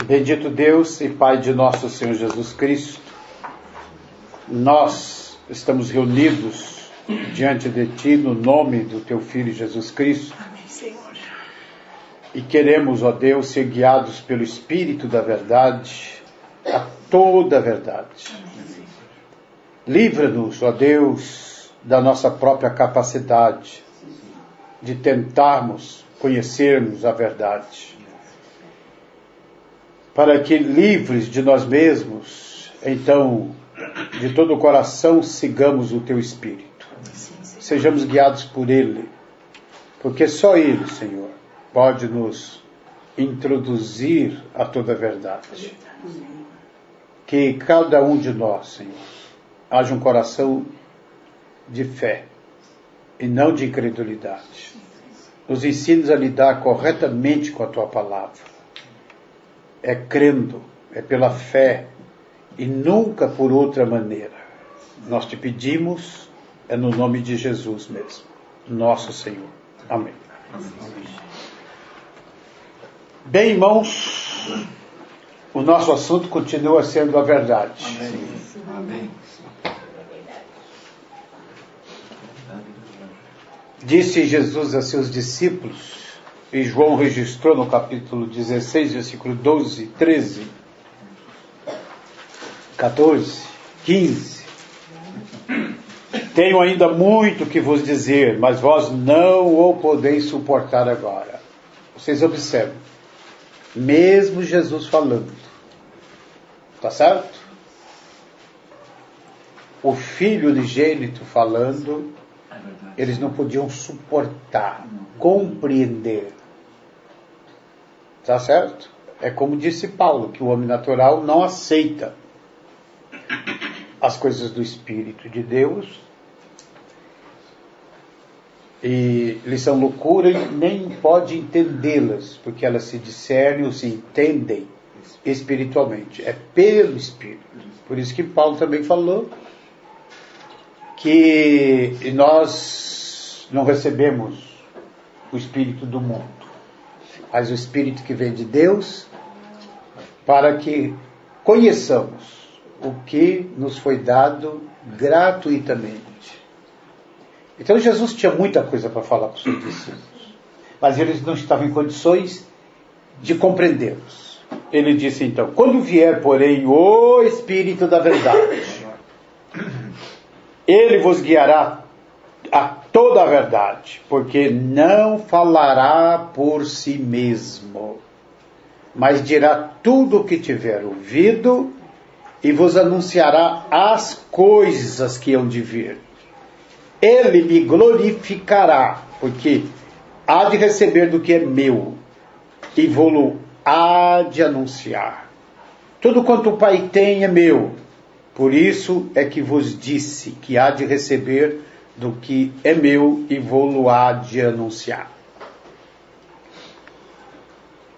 Bendito Deus e Pai de nosso Senhor Jesus Cristo, nós estamos reunidos diante de Ti no nome do Teu Filho Jesus Cristo. Amém, Senhor. E queremos, ó Deus, ser guiados pelo Espírito da verdade, a toda a verdade. Livra-nos, ó Deus, da nossa própria capacidade de tentarmos conhecermos a verdade, para que, livres de nós mesmos, então, de todo o coração, sigamos o Teu Espírito. Sejamos guiados por Ele, porque só Ele, Senhor, pode nos introduzir a toda a verdade. Que cada um de nós, Senhor, haja um coração de fé e não de incredulidade. Nos ensines a lidar corretamente com a Tua palavra. É crendo, é pela fé e nunca por outra maneira. Nós te pedimos, é no nome de Jesus mesmo, nosso Senhor. Amém. Bem, irmãos, o nosso assunto continua sendo a verdade. Amém. Disse Jesus a seus discípulos, e João registrou no capítulo 16, versículo 12, 13, 14, 15. Tenho ainda muito que vos dizer, mas vós não o podeis suportar agora. Vocês observam, mesmo Jesus falando, tá certo? O Filho unigênito falando, eles não podiam suportar, compreender. Tá certo? É como disse Paulo, que o homem natural não aceita as coisas do Espírito de Deus, e eles são loucura e nem pode entendê-las, porque elas se discernem ou se entendem espiritualmente. É pelo Espírito. Por isso que Paulo também falou que nós não recebemos o Espírito do mundo, mas o Espírito que vem de Deus, para que conheçamos o que nos foi dado gratuitamente. Então Jesus tinha muita coisa para falar para os seus discípulos, mas eles não estavam em condições de compreendê-los. Ele disse então: quando vier, porém, o Espírito da verdade, ele vos guiará a toda a verdade, porque não falará por si mesmo, mas dirá tudo o que tiver ouvido e vos anunciará as coisas que hão de vir. Ele me glorificará, porque há de receber do que é meu e vou-lo há de anunciar. Tudo quanto o Pai tem é meu, por isso é que vos disse que há de receber do que é meu e vou-lo há de anunciar.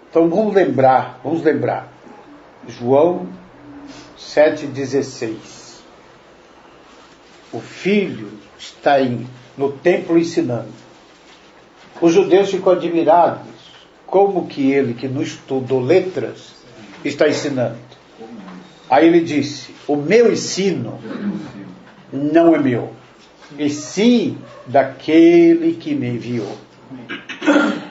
Então vamos lembrar. João 7,16. O Filho está no templo ensinando. Os judeus ficam admirados. Como que ele, que não estudou letras, está ensinando? Aí ele disse: o meu ensino não é meu, e sim daquele que me enviou.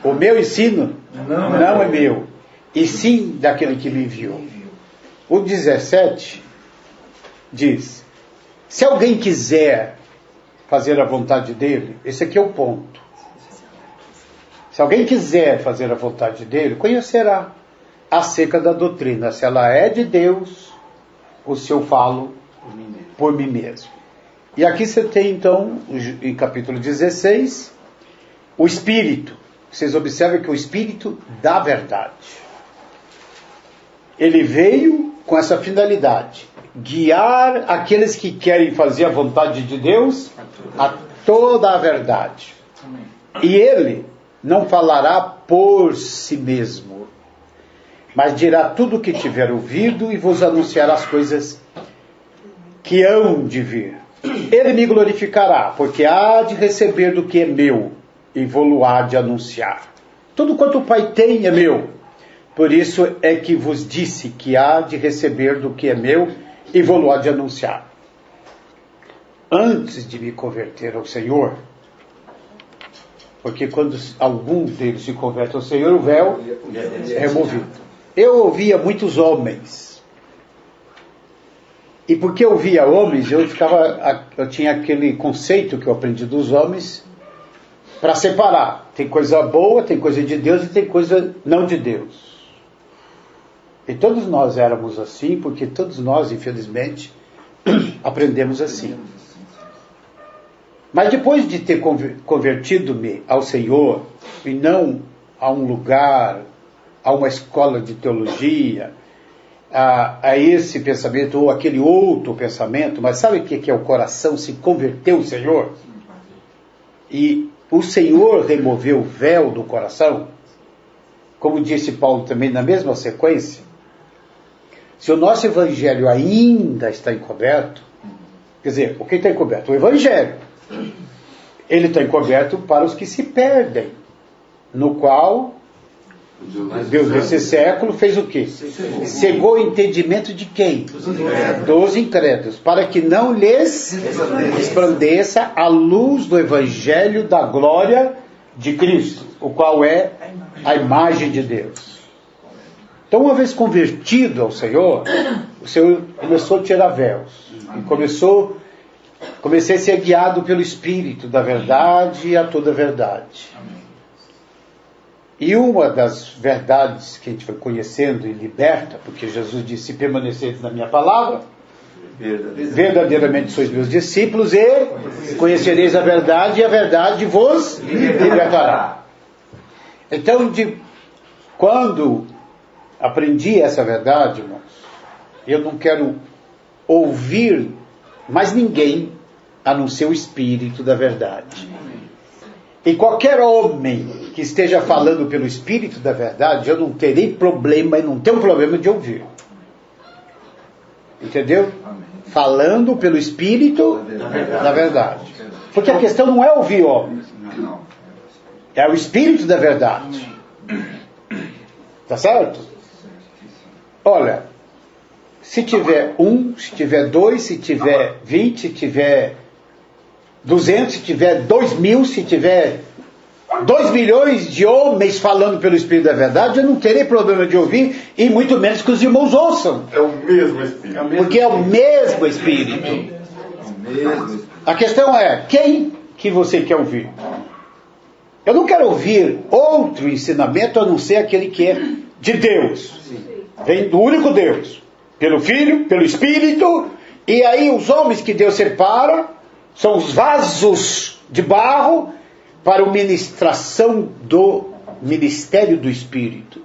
O meu ensino não é meu, e sim daquele que me enviou. O 17 diz: se alguém quiser fazer a vontade dele, esse aqui é o ponto. Se alguém quiser fazer a vontade dele, conhecerá acerca da doutrina, se ela é de Deus ou se eu falo por mim mesmo. E aqui você tem então, em capítulo 16, o Espírito. Vocês observam que o Espírito da verdade, ele veio com essa finalidade: guiar aqueles que querem fazer a vontade de Deus a toda a verdade. E ele não falará por si mesmo, mas dirá tudo o que tiver ouvido e vos anunciará as coisas que hão de vir. Ele me glorificará, porque há de receber do que é meu e vou-lo há de anunciar. Tudo quanto o Pai tem é meu. Por isso é que vos disse que há de receber do que é meu e vou-lo há de anunciar. Antes de me converter ao Senhor, porque quando algum deles se converte ao Senhor, o véu é removido. Eu ouvia muitos homens. E porque eu ouvia homens, eu tinha aquele conceito que eu aprendi dos homens para separar. Tem coisa boa, tem coisa de Deus e tem coisa não de Deus. E todos nós éramos assim, porque todos nós, infelizmente, aprendemos assim. Mas depois de ter convertido-me ao Senhor, e não a um lugar, a uma escola de teologia, a esse pensamento ou aquele outro pensamento, mas sabe o que é o coração se converteu ao Senhor? E o Senhor removeu o véu do coração, como disse Paulo também na mesma sequência. Se o nosso Evangelho ainda está encoberto, quer dizer, o que está encoberto? O Evangelho. Ele está encoberto para os que se perdem, no qual Deus desse século fez o quê? Cegou o entendimento de quem? Dos incrédulos, para que não lhes resplandeça a luz do Evangelho da glória de Cristo, o qual é a imagem de Deus. Então, uma vez convertido ao Senhor, o Senhor começou a tirar véus. E comecei a ser guiado pelo Espírito da verdade a toda a verdade. E uma das verdades que a gente foi conhecendo e liberta, porque Jesus disse, permaneceis na minha palavra, verdadeiramente sois meus discípulos e conhecereis a verdade e a verdade vos libertará. Então, quando aprendi essa verdade, irmãos, eu não quero ouvir mais ninguém a não ser o Espírito da verdade. E qualquer homem que esteja falando pelo Espírito da verdade, eu não terei problema, e não tenho problema de ouvir. Entendeu? Falando pelo Espírito da verdade. Porque a questão não é ouvir homens. É o Espírito da verdade. Tá certo? Olha, se tiver 1, se tiver 2, se tiver 20, se tiver 200, se tiver 2.000, se tiver 2 milhões de homens falando pelo Espírito da verdade, eu não terei problema de ouvir, e muito menos que os irmãos ouçam. É o mesmo Espírito. Porque é o mesmo Espírito. A questão é, quem que você quer ouvir? Eu não quero ouvir outro ensinamento a não ser aquele que é de Deus. Vem do único Deus. Pelo Filho, pelo Espírito, e aí os homens que Deus separa são os vasos de barro para a ministração do ministério do Espírito.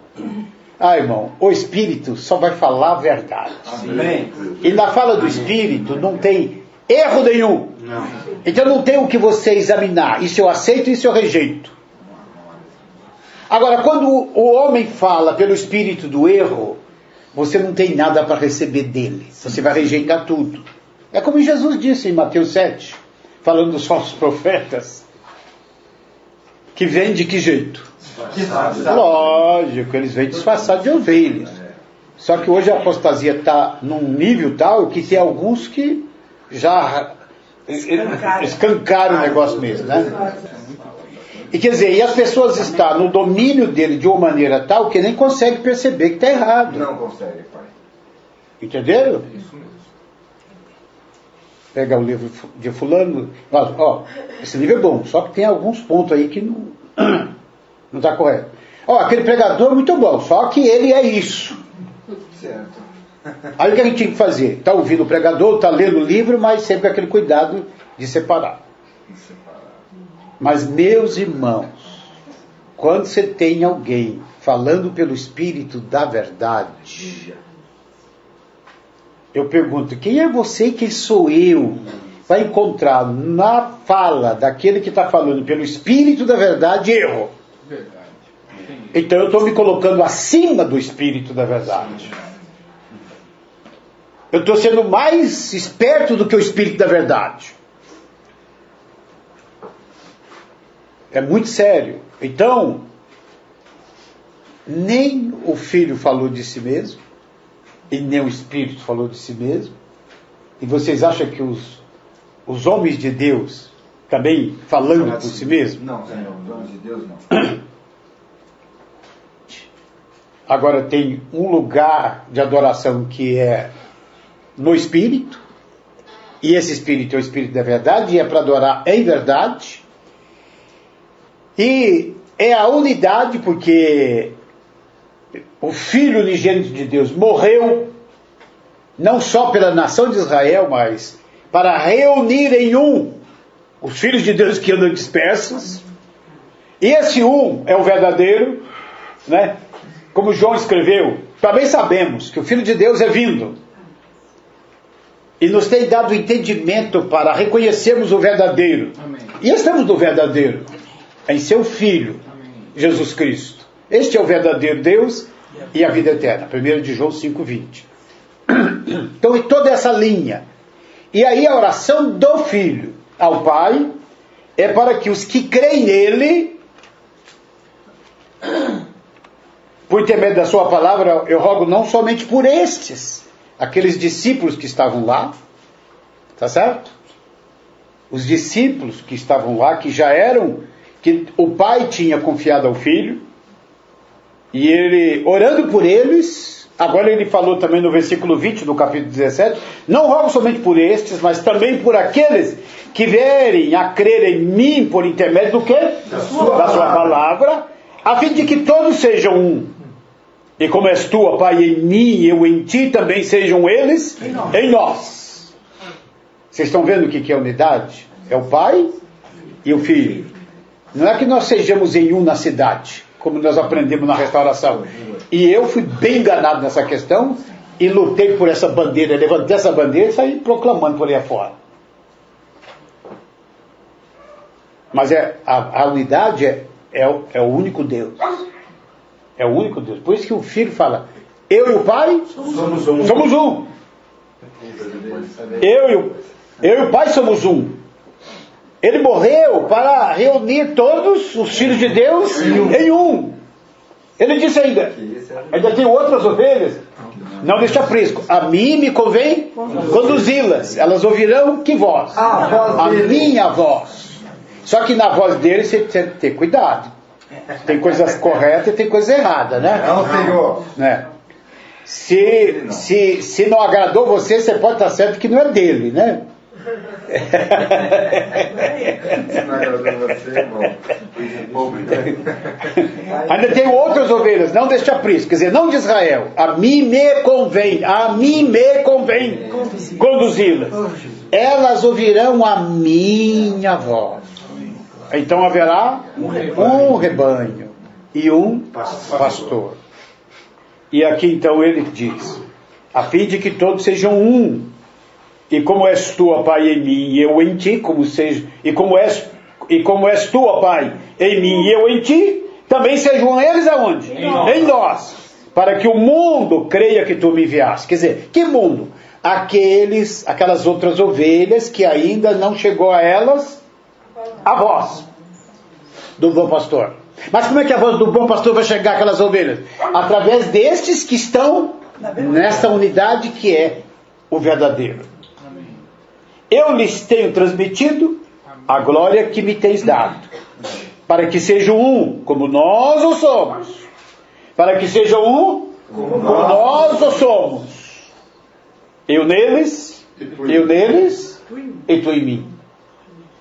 Ah, irmão, o Espírito só vai falar a verdade. Amém. E na fala do Espírito não tem erro nenhum. Não. Então não tem o que você examinar. Isso eu aceito e isso eu rejeito. Agora, quando o homem fala pelo Espírito do erro, você não tem nada para receber dele. Você vai rejeitar tudo. É como Jesus disse em Mateus 7, falando dos falsos profetas, que vêm de que jeito? Lógico, eles vêm disfarçados de ovelhas. Só que hoje a apostasia está num nível tal que tem alguns que já escancaram o negócio mesmo, né? E quer dizer, e as pessoas estão no domínio dele de uma maneira tal que nem consegue perceber que está errado. Não consegue, pai. Entenderam? Isso mesmo. Pega o livro de fulano, ó, esse livro é bom, só que tem alguns pontos aí que não está correto. Ó, aquele pregador é muito bom, só que ele é isso. Certo. Aí o que a gente tinha que fazer? Está ouvindo o pregador, está lendo o livro, mas sempre com aquele cuidado de separar. Mas, meus irmãos, quando você tem alguém falando pelo Espírito da verdade, eu pergunto, quem é você e quem sou eu? Vai encontrar na fala daquele que está falando pelo Espírito da verdade erro. Então eu estou me colocando acima do Espírito da verdade. Eu estou sendo mais esperto do que o Espírito da verdade. É muito sério. Então, nem o Filho falou de si mesmo, e nem o Espírito falou de si mesmo. E vocês acham que os homens de Deus também falando por si mesmo? Não, Senhor, os homens de Deus não. Agora tem um lugar de adoração que é no Espírito, e esse Espírito é o Espírito da verdade, e é para adorar em verdade, e é a unidade, porque o Filho unigênito de Deus morreu, não só pela nação de Israel, mas para reunir em um os filhos de Deus que andam dispersos, e esse um é o verdadeiro, né? Como João escreveu, também sabemos que o Filho de Deus é vindo, e nos tem dado entendimento para reconhecermos o verdadeiro. Amém. E estamos no verdadeiro, em seu Filho, amém, Jesus Cristo. Este é o verdadeiro Deus e a vida eterna. 1 de João 5,20. Então, em toda essa linha. E aí a oração do Filho ao Pai é para que os que creem nele, por intermédio da sua palavra, eu rogo não somente por estes, aqueles discípulos que estavam lá, tá certo? Os discípulos que estavam lá, que já eram, que o Pai tinha confiado ao Filho, e ele, orando por eles, agora ele falou também no versículo 20 do capítulo 17, não rogo somente por estes, mas também por aqueles que vierem a crer em mim por intermédio do quê? Da sua palavra, a fim de que todos sejam um. E como és tu, ó Pai, em mim e eu em ti, também sejam eles em nós. Vocês estão vendo o que é unidade? É o Pai e o Filho. Não é que nós sejamos em um na cidade, como nós aprendemos na restauração. E eu fui bem enganado nessa questão e lutei por essa bandeira, levantei essa bandeira e saí proclamando por aí afora. Mas a unidade é o único Deus. É o único Deus. Por isso que o Filho fala, eu e o Pai somos um. Eu e o Pai somos um. Ele morreu para reunir todos os filhos de Deus em um. Ele disse ainda tem outras ovelhas. Não deixa prisco. A mim me convém conduzi-las. Elas ouvirão que voz? A minha voz. Só que na voz dele você tem que ter cuidado. Tem coisas corretas e tem coisas erradas, né? Não, Senhor. Né? Se não agradou você pode estar certo que não é dele, né? Se não agradou você, irmão. Ainda tem outras ovelhas, não deste aprisco, quer dizer, não de Israel. A mim me convém conduzi-las. Elas ouvirão a minha voz. Então haverá um rebanho e um pastor. E aqui então ele diz, a fim de que todos sejam um, e como és tu, ó Pai, em mim e eu em ti, como és tu, ó Pai, em mim e eu em ti, também sejam eles aonde? Em nós, para que o mundo creia que tu me enviaste. Quer dizer, que mundo? Aquelas outras ovelhas que ainda não chegou a elas a voz do bom pastor. Mas como é que a voz do bom pastor vai chegar àquelas ovelhas? Através destes que estão nessa unidade que é o verdadeiro. Eu lhes tenho transmitido a glória que me tens dado, para que sejam um, como nós o somos. Para que sejam um, como nós o somos. Eu neles e tu em mim.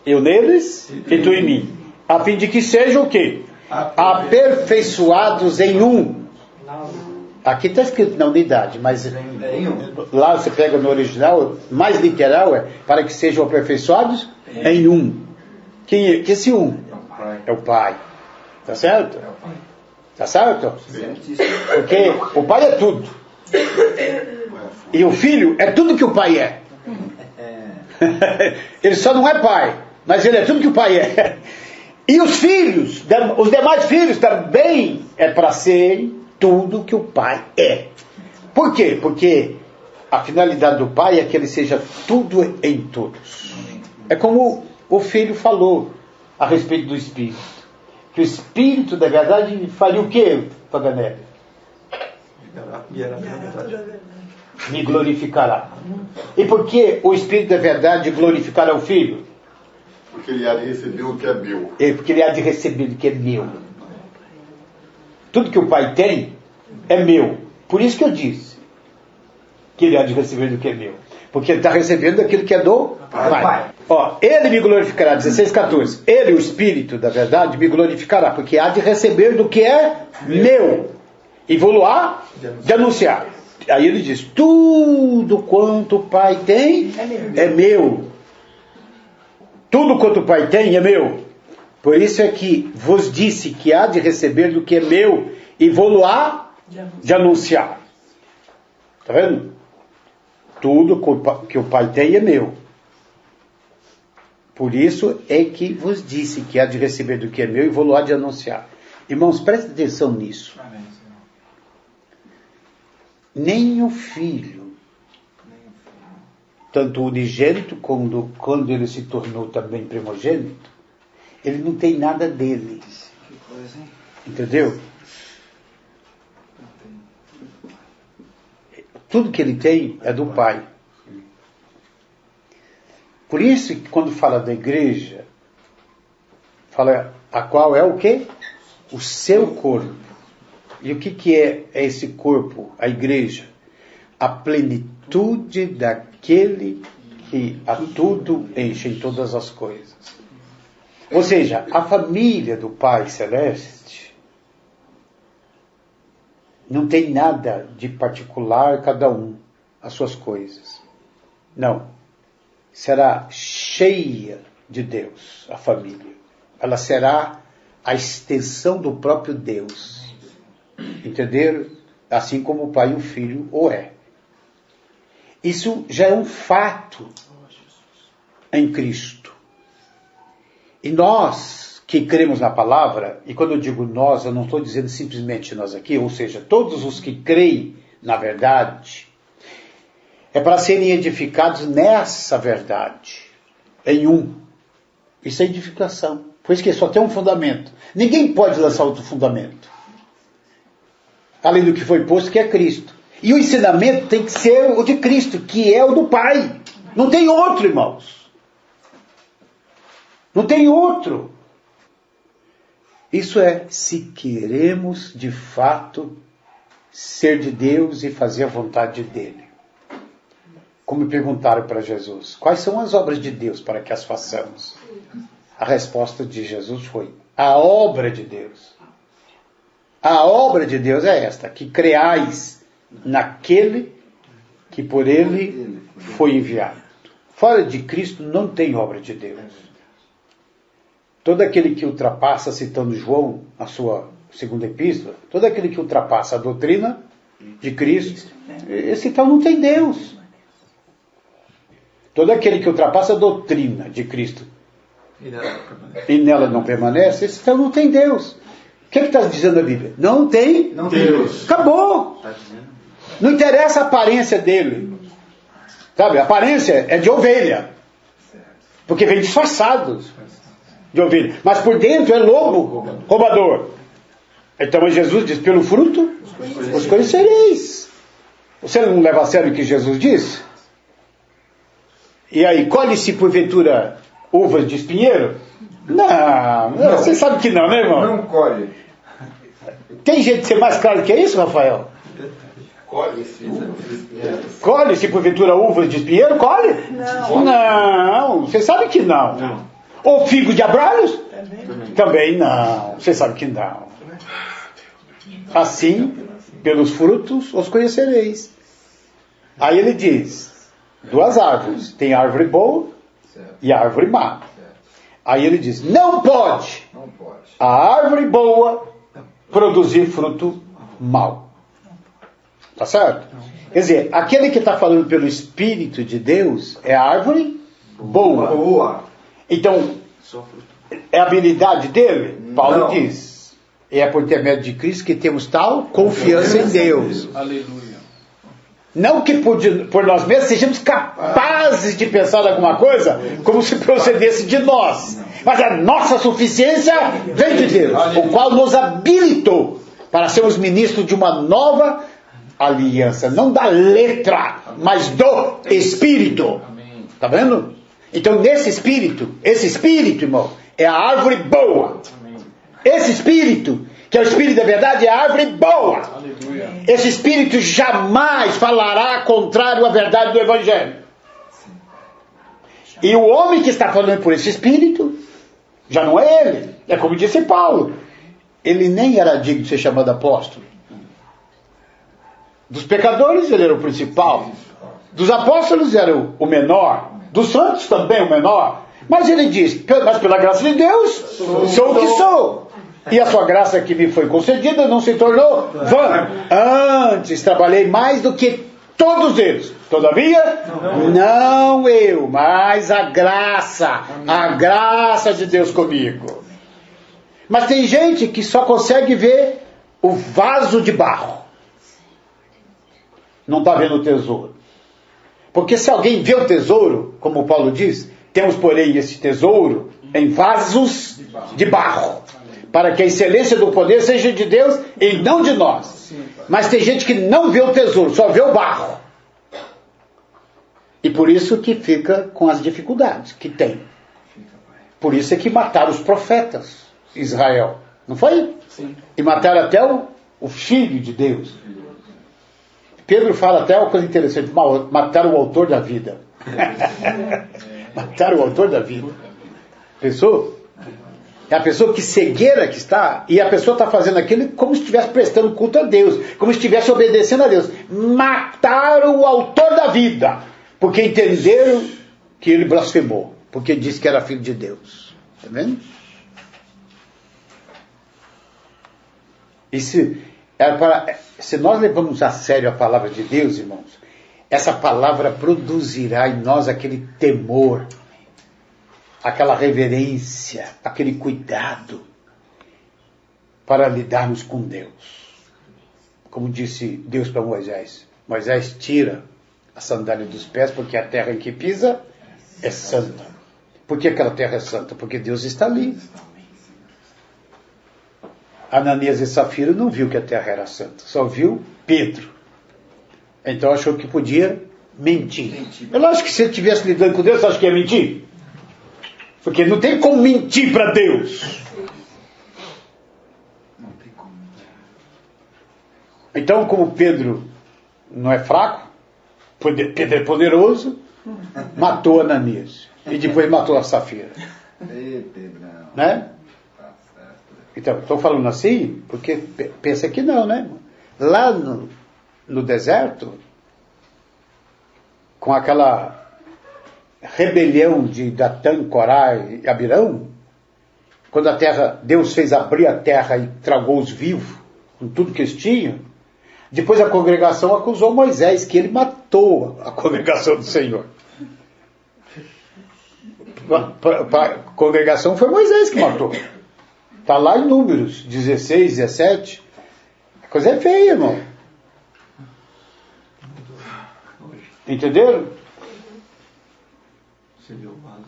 Eu neles e tu em mim. A fim de que sejam o quê? Aperfeiçoados em um. Aqui está escrito na unidade, mas lá você pega no original, mais literal é para que sejam aperfeiçoados em um. Que esse um? É o Pai. Tá certo? Tá certo? Porque o Pai é tudo. E o Filho é tudo que o Pai é. Ele só não é Pai, mas ele é tudo que o Pai é. E os filhos, os demais filhos também é para serem tudo que o Pai é. Por quê? Porque a finalidade do Pai é que ele seja tudo em todos. É como o Filho falou a respeito do Espírito. que o Espírito da verdade faria o quê, Paganelli? Me glorificará. E por que o Espírito da verdade glorificará o Filho? Porque ele há de receber o que é meu. Porque ele há de receber o que é meu. Tudo que o Pai tem é meu. Por isso que eu disse que ele há de receber do que é meu. Porque ele está recebendo aquilo que é do Pai. Ó, ele me glorificará, 16:14. Ele, o Espírito da verdade, me glorificará, porque há de receber do que é meu. E vou lá de anunciar. Aí ele diz, tudo quanto o Pai tem é meu. Tudo quanto o Pai tem é meu. Por isso é que vos disse que há de receber do que é meu e vou lá de anunciar. Está vendo? Tudo que o Pai tem é meu. Por isso é que vos disse que há de receber do que é meu e vou lá de anunciar. Irmãos, prestem atenção nisso. Nem o Filho, tanto o unigênito quando ele se tornou também primogênito, ele não tem nada dele. Entendeu? Tudo que ele tem é do Pai. Por isso que quando fala da igreja, fala a qual é o quê? O seu corpo. E o que é esse corpo, a igreja? A plenitude daquele que a tudo enche em todas as coisas. Ou seja, a família do Pai Celeste não tem nada de particular, cada um, as suas coisas. Não. Será cheia de Deus, a família. Ela será a extensão do próprio Deus. Entenderam? Assim como o Pai e o Filho o é. Isso já é um fato em Cristo. E nós que cremos na palavra, e quando eu digo nós, eu não estou dizendo simplesmente nós aqui, ou seja, todos os que creem na verdade, é para serem edificados nessa verdade, em um. Isso é edificação. Por isso que só tem um fundamento. Ninguém pode lançar outro fundamento. Além do que foi posto, que é Cristo. E o ensinamento tem que ser o de Cristo, que é o do Pai. Não tem outro, irmãos. Não tem outro. Isso é, se queremos de fato ser de Deus e fazer a vontade dele. Como perguntaram para Jesus, quais são as obras de Deus para que as façamos? A resposta de Jesus foi, a obra de Deus. A obra de Deus é esta, que creais naquele que por ele foi enviado. Fora de Cristo não tem obra de Deus. Todo aquele que ultrapassa, citando João, a sua segunda epístola, todo aquele que ultrapassa a doutrina de Cristo, esse tal não tem Deus. Todo aquele que ultrapassa a doutrina de Cristo e nela não permanece, esse tal não tem Deus. O que está dizendo a Bíblia? Não tem Deus. Acabou. Não interessa a aparência dele. Sabe, a aparência é de ovelha. Porque vem disfarçado de ovelha. Mas por dentro é lobo roubador. Então Jesus diz, pelo fruto os conhecereis. Você não leva a sério o que Jesus disse? E aí, colhe-se porventura uvas de espinheiro? Não, você sabe que não, né, irmão? Não colhe. Tem jeito de ser mais claro que isso, Rafael? Colhe-se. Colhe-se porventura uvas de espinheiro? Colhe? Não, você sabe que não. Ou figo de abrolhos? Também não, você sabe que não. Assim, pelos frutos os conhecereis. Aí ele diz, duas árvores, tem árvore boa e árvore má. Aí ele diz, não pode a árvore boa produzir fruto mau. Tá certo? Quer dizer, aquele que está falando pelo Espírito de Deus é a árvore boa. Então, é a habilidade dele? Paulo diz. É por intermédio de Cristo que temos tal confiança em Deus. Aleluia. Não que por nós mesmos sejamos capazes de pensar em alguma coisa como se procedesse de nós. Mas a nossa suficiência vem de Deus, o qual nos habilitou para sermos ministros de uma nova aliança, não da letra, mas do Espírito. Está vendo? Então esse Espírito, irmão, é a árvore boa. Esse Espírito, que é o Espírito da verdade, é a árvore boa. Esse Espírito jamais falará contrário à verdade do Evangelho. E o homem que está falando por esse Espírito, já não é ele. É como disse Paulo. Ele nem era digno de ser chamado apóstolo. Dos pecadores ele era o principal. Dos apóstolos era o menor. Dos santos também o menor. Mas ele diz, mas pela graça de Deus, sou o que sou. E a sua graça que me foi concedida não se tornou vã. Antes trabalhei mais do que todos eles. Todavia, não eu, mas a graça de Deus comigo. Mas tem gente que só consegue ver o vaso de barro. Não está vendo o tesouro. Porque se alguém vê o tesouro, como Paulo diz, temos porém esse tesouro em vasos de barro, para que a excelência do poder seja de Deus e não de nós. Mas tem gente que não vê o tesouro, só vê o barro. E por isso que fica com as dificuldades que tem. Por isso é que mataram os profetas de Israel. Não foi? Sim. E mataram até o filho de Deus. Pedro fala até uma coisa interessante. Mataram o autor da vida. Mataram o autor da vida. Pensou? É a pessoa que cegueira que está, e a pessoa está fazendo aquilo como se estivesse prestando culto a Deus, como se estivesse obedecendo a Deus. Mataram o autor da vida, porque entenderam que ele blasfemou, porque disse que era filho de Deus. Está vendo? E se nós levamos a sério a palavra de Deus, irmãos, essa palavra produzirá em nós aquele temor, aquela reverência, aquele cuidado para lidarmos com Deus. Como disse Deus para Moisés: Moisés, tira a sandália dos pés, porque a terra em que pisa é santa. Por que aquela terra é santa? Porque Deus está ali. Ananias e Safira não viu que a terra era santa, só viu Pedro. Então achou que podia mentir. Eu acho que se ele estivesse lidando com Deus, você acha que ia mentir? Porque não tem como mentir para Deus. Então, como Pedro não é fraco, Pedro é poderoso, matou Ananias. E depois matou a Safira. Né? Então, estou falando assim, porque pensa que não, né? Lá no deserto, com aquela rebelião de Datã, Corá e Abirão, quando Deus fez abrir a terra e tragou os vivos, com tudo que eles tinham, depois a congregação acusou Moisés, que ele matou a congregação do Senhor. A congregação foi Moisés que matou. Está lá em Números 16, 17. A coisa é feia, irmão. Entenderam?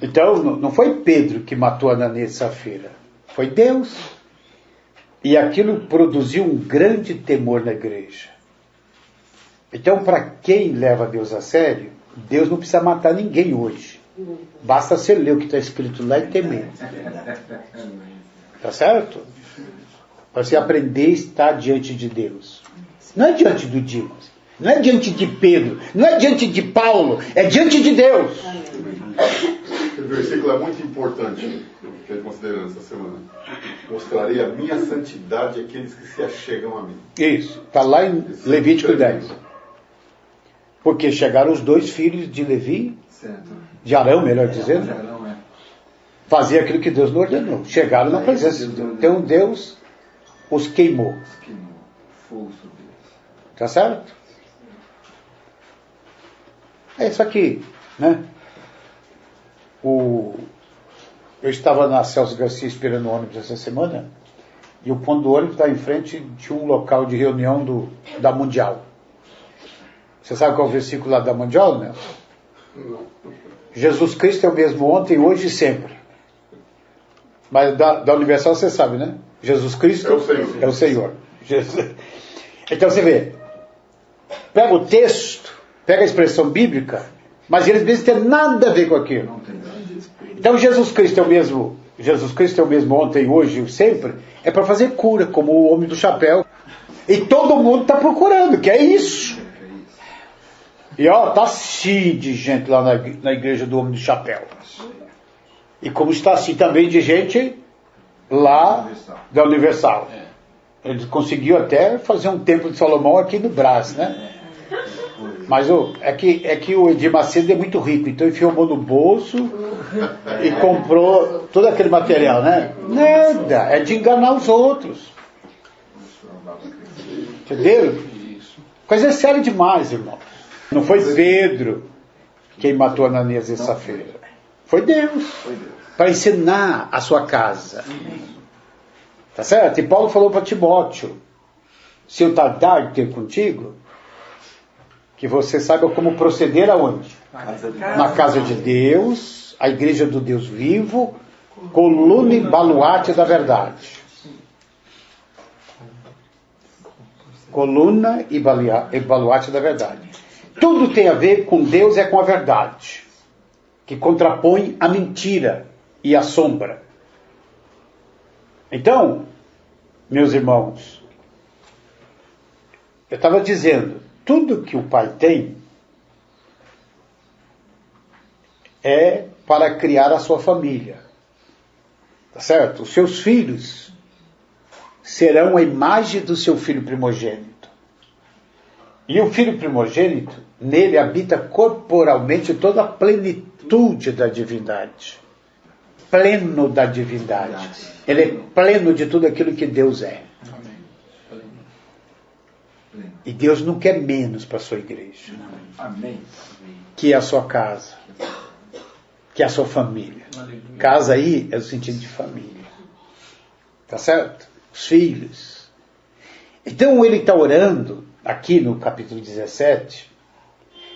Então, não foi Pedro que matou Ananias e Safira. Foi Deus. E aquilo produziu um grande temor na igreja. Então, para quem leva Deus a sério, Deus não precisa matar ninguém hoje. Basta você ler o que está escrito lá e temer. Tá certo? Para você aprender a estar diante de Deus. Não é diante do Dimas, não é diante de Pedro, não é diante de Paulo, é diante de Deus. Esse versículo é muito importante, eu fiquei considerando essa semana. Mostrarei a minha santidade àqueles que se achegam a mim. Isso, está lá em Levítico 10. Porque chegaram os dois filhos de Levi, de Arão, melhor dizendo, fazer aquilo que Deus não ordenou. Chegaram na presença de Deus. Então Deus os queimou. Tá certo? É isso aqui, né? Eu estava na Celso Garcia esperando o ônibus essa semana, e o ponto do ônibus está em frente de um local de reunião da Mundial. Você sabe qual é o versículo lá da Mundial, né? Jesus Cristo é o mesmo ontem, hoje e sempre. Mas da Universal você sabe, né? Jesus Cristo é o Senhor. Então você vê, pega o texto, pega a expressão bíblica, mas eles mesmos têm nada a ver com aquilo. Então Jesus Cristo é o mesmo ontem, hoje e sempre, é para fazer cura, como o homem do chapéu. E todo mundo está procurando, que é isso. E está cheio de gente lá na igreja do homem do chapéu. E como está assim também de gente lá da Universal. Ele conseguiu até fazer um templo de Salomão aqui no Brás, né? Mas é que o Edir Macedo é muito rico, então ele enfiou no bolso e comprou todo aquele material, né? Nada, é de enganar os outros. Entenderam? Coisa séria demais, irmão. Não foi Pedro quem matou Ananias e Safira. Foi Deus. Para ensinar a sua casa. Tá certo? E Paulo falou para Timóteo: se eu tardar de ter contigo, que você saiba como proceder aonde? Na casa de Deus, a igreja do Deus vivo, coluna e baluarte da verdade. Coluna e baluarte da verdade. Tudo tem a ver com Deus, é com a verdade, que contrapõe a mentira e a sombra. Então, meus irmãos, eu estava dizendo, tudo que o pai tem é para criar a sua família. Tá certo? Os seus filhos serão a imagem do seu filho primogênito. E o filho primogênito, nele habita corporalmente toda a plenitude da divindade. Pleno da divindade. Ele é pleno de tudo aquilo que Deus é. E Deus não quer menos para a sua igreja. Amém. Que é a sua casa. Que é a sua família. Casa aí é o sentido de família. Tá certo? Os filhos. Então ele está orando, aqui no capítulo 17,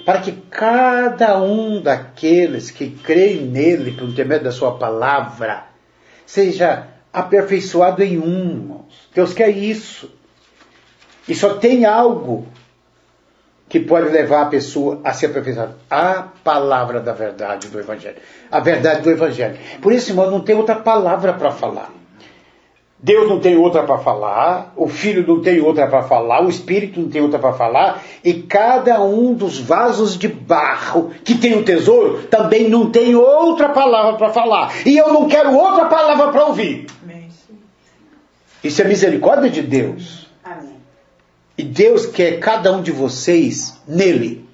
para que cada um daqueles que creem nele, por intermédio da sua palavra, seja aperfeiçoado em um, irmãos. Deus quer isso. E só tem algo que pode levar a pessoa a se aperfeiçoar: a palavra da verdade do Evangelho. A verdade do Evangelho. Por isso, irmão, não tem outra palavra para falar. Deus não tem outra para falar, o Filho não tem outra para falar, o Espírito não tem outra para falar, e cada um dos vasos de barro que tem o tesouro também não tem outra palavra para falar. E eu não quero outra palavra para ouvir. Isso é misericórdia de Deus. Amém. E Deus quer cada um de vocês nele.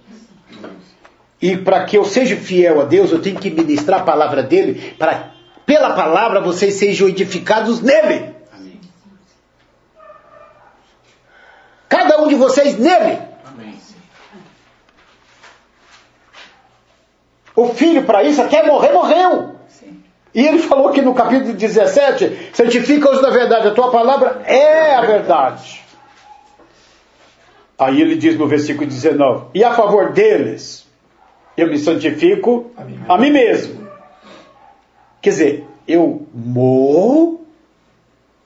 E para que eu seja fiel a Deus, eu tenho que ministrar a palavra dele, para pela palavra vocês sejam edificados nele. Amém. Cada um de vocês nele. Amém. O filho, para isso, quer morrer, morreu. Sim. E ele falou aqui no capítulo 17: santifica-os na verdade, a tua palavra é a verdade. Aí ele diz no versículo 19: e a favor deles, eu me santifico a mim mesmo. Quer dizer, eu morro,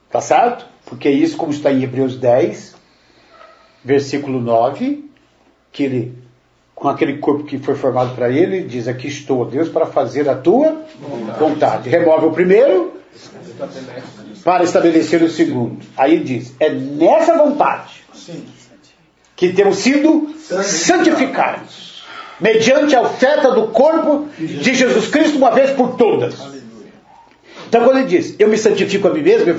tá certo? Porque é isso, como está em Hebreus 10, versículo 9, que ele, com aquele corpo que foi formado para ele, diz: aqui estou, Deus, para fazer a tua vontade. Remove o primeiro para estabelecer o segundo. Aí ele diz: é nessa vontade que temos sido santificados, mediante a oferta do corpo de Jesus Cristo, uma vez por todas. Então quando ele diz: eu me santifico a mim mesmo, ele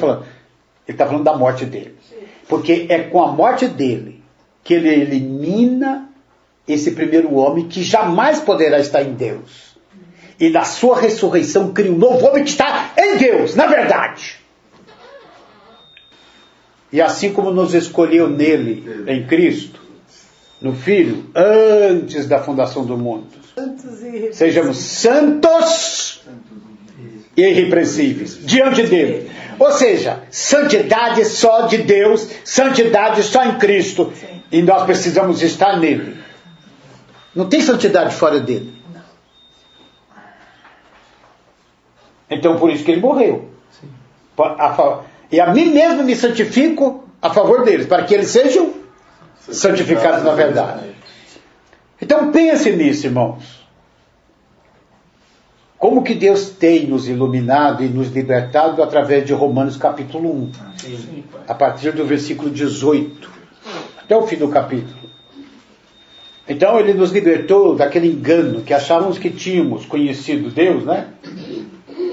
está falando da morte dele. Porque é com a morte dele que ele elimina esse primeiro homem que jamais poderá estar em Deus. E na sua ressurreição cria um novo homem que está em Deus, na verdade. E assim como nos escolheu nele, em Cristo, no Filho, antes da fundação do mundo, sejamos santos e irrepreensíveis diante dele. Ou seja, santidade só de Deus, santidade só em Cristo. E nós precisamos estar nele. Não tem santidade fora dele. Então por isso que ele morreu. E a mim mesmo me santifico a favor deles, para que eles sejam santificados na verdade. Então pense nisso, irmãos. Como que Deus tem nos iluminado e nos libertado através de Romanos capítulo 1. A partir do versículo 18. Até o fim do capítulo. Então ele nos libertou daquele engano que achávamos que tínhamos conhecido Deus, né?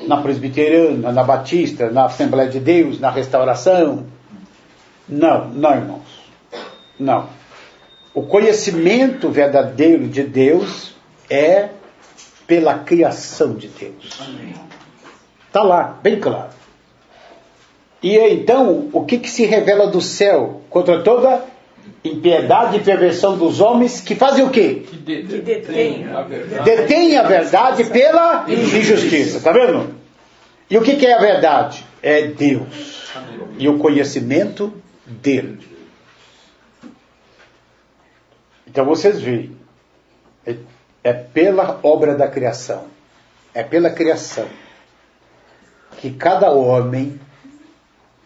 Na presbiteriana, na batista, na Assembleia de Deus, na restauração. Não, irmãos. Não. O conhecimento verdadeiro de Deus é pela criação de Deus. Está lá, bem claro. E então, o que se revela do céu contra toda impiedade e perversão dos homens que fazem o quê? Que detém a verdade. Detém a verdade pela injustiça. Está vendo? E o que é a verdade? É Deus. E o conhecimento dele. Então vocês veem. É pela obra da criação. É pela criação. Que cada homem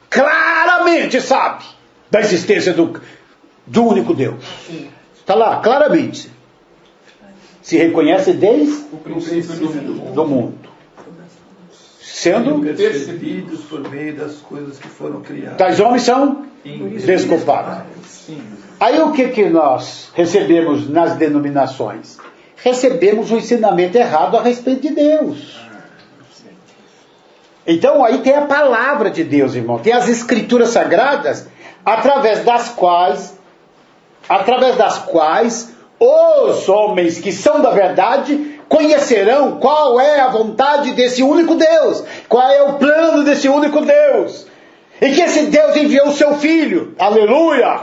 claramente sabe da existência do único Deus. Está lá, claramente. Se reconhece desde O princípio do mundo. Sendo percebidos por meio das coisas que foram criadas. tais homens são desculpados. Aí o que nós recebemos nas denominações? Recebemos um ensinamento errado a respeito de Deus. Então aí tem a palavra de Deus, irmão. Tem as escrituras sagradas, através das quais os homens que são da verdade conhecerão qual é a vontade desse único Deus, qual é o plano desse único Deus, e que esse Deus enviou o seu Filho, aleluia,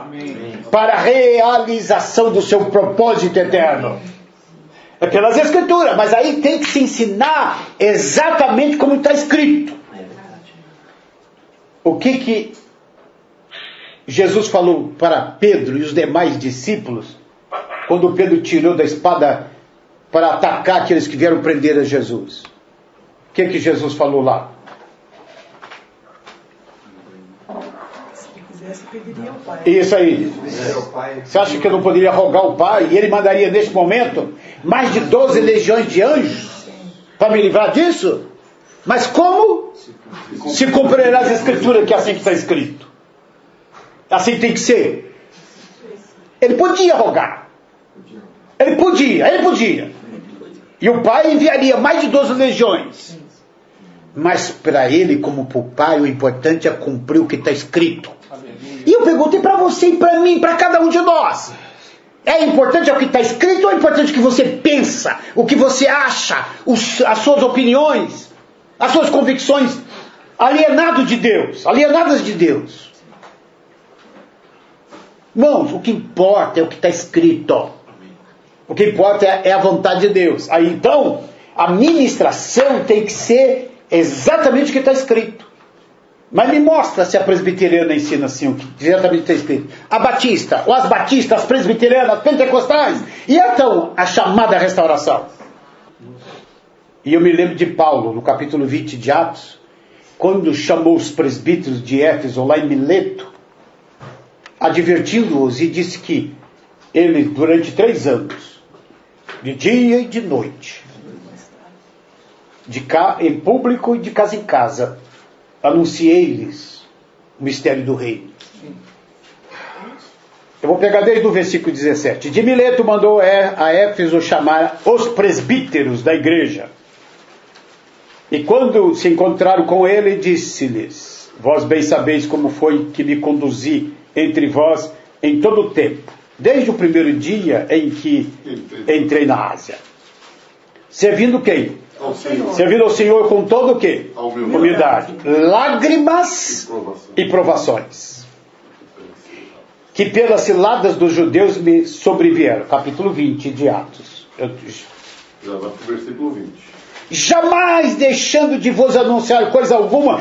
para a realização do seu propósito eterno. É pelas escrituras, mas aí tem que se ensinar exatamente como está escrito. O que Jesus falou para Pedro e os demais discípulos, quando Pedro tirou da espada para atacar aqueles que vieram prender a Jesus? O que Jesus falou lá? Se quisesse, pediria ao Pai. Isso aí. Você acha que eu não poderia rogar ao Pai? E ele mandaria neste momento mais de 12 legiões de anjos para me livrar disso? Mas como? Se cumprirá as escrituras, que é assim que está escrito. Assim tem que ser. Ele podia rogar. Ele podia. E o Pai enviaria mais de 12 legiões. Mas para ele, como para o Pai, o importante é cumprir o que está escrito. E eu perguntei para você e para mim, para cada um de nós. É importante o que está escrito ou é importante o que você pensa, o que você acha, as suas opiniões, as suas convicções alienadas de Deus? Irmãos, o que importa é o que está escrito. O que importa é a vontade de Deus. Aí então, a ministração tem que ser exatamente o que está escrito. Mas me mostra se a presbiteriana ensina assim, o que diretamente está escrito. A batista, ou as batistas, as presbiterianas, as pentecostais. E então, a chamada restauração. E eu me lembro de Paulo, no capítulo 20 de Atos, quando chamou os presbíteros de Éfeso lá em Mileto, advertindo-os, e disse que ele, durante 3 anos, de dia e de noite, em público e de casa em casa, anunciei-lhes o mistério do reino. Eu vou pegar desde o versículo 17. De Mileto mandou a Éfeso chamar os presbíteros da igreja. E quando se encontraram com ele, disse-lhes: vós bem sabeis como foi que me conduzi entre vós em todo o tempo, desde o primeiro dia em que entrei na Ásia. Servindo quem? Ao Senhor. Servindo ao Senhor com todo o quê? A Humildade. Lágrimas e provações. Que pelas ciladas dos judeus me sobrevieram. Capítulo 20 de Atos. Já vai para o versículo 20. Jamais deixando de vos anunciar coisa alguma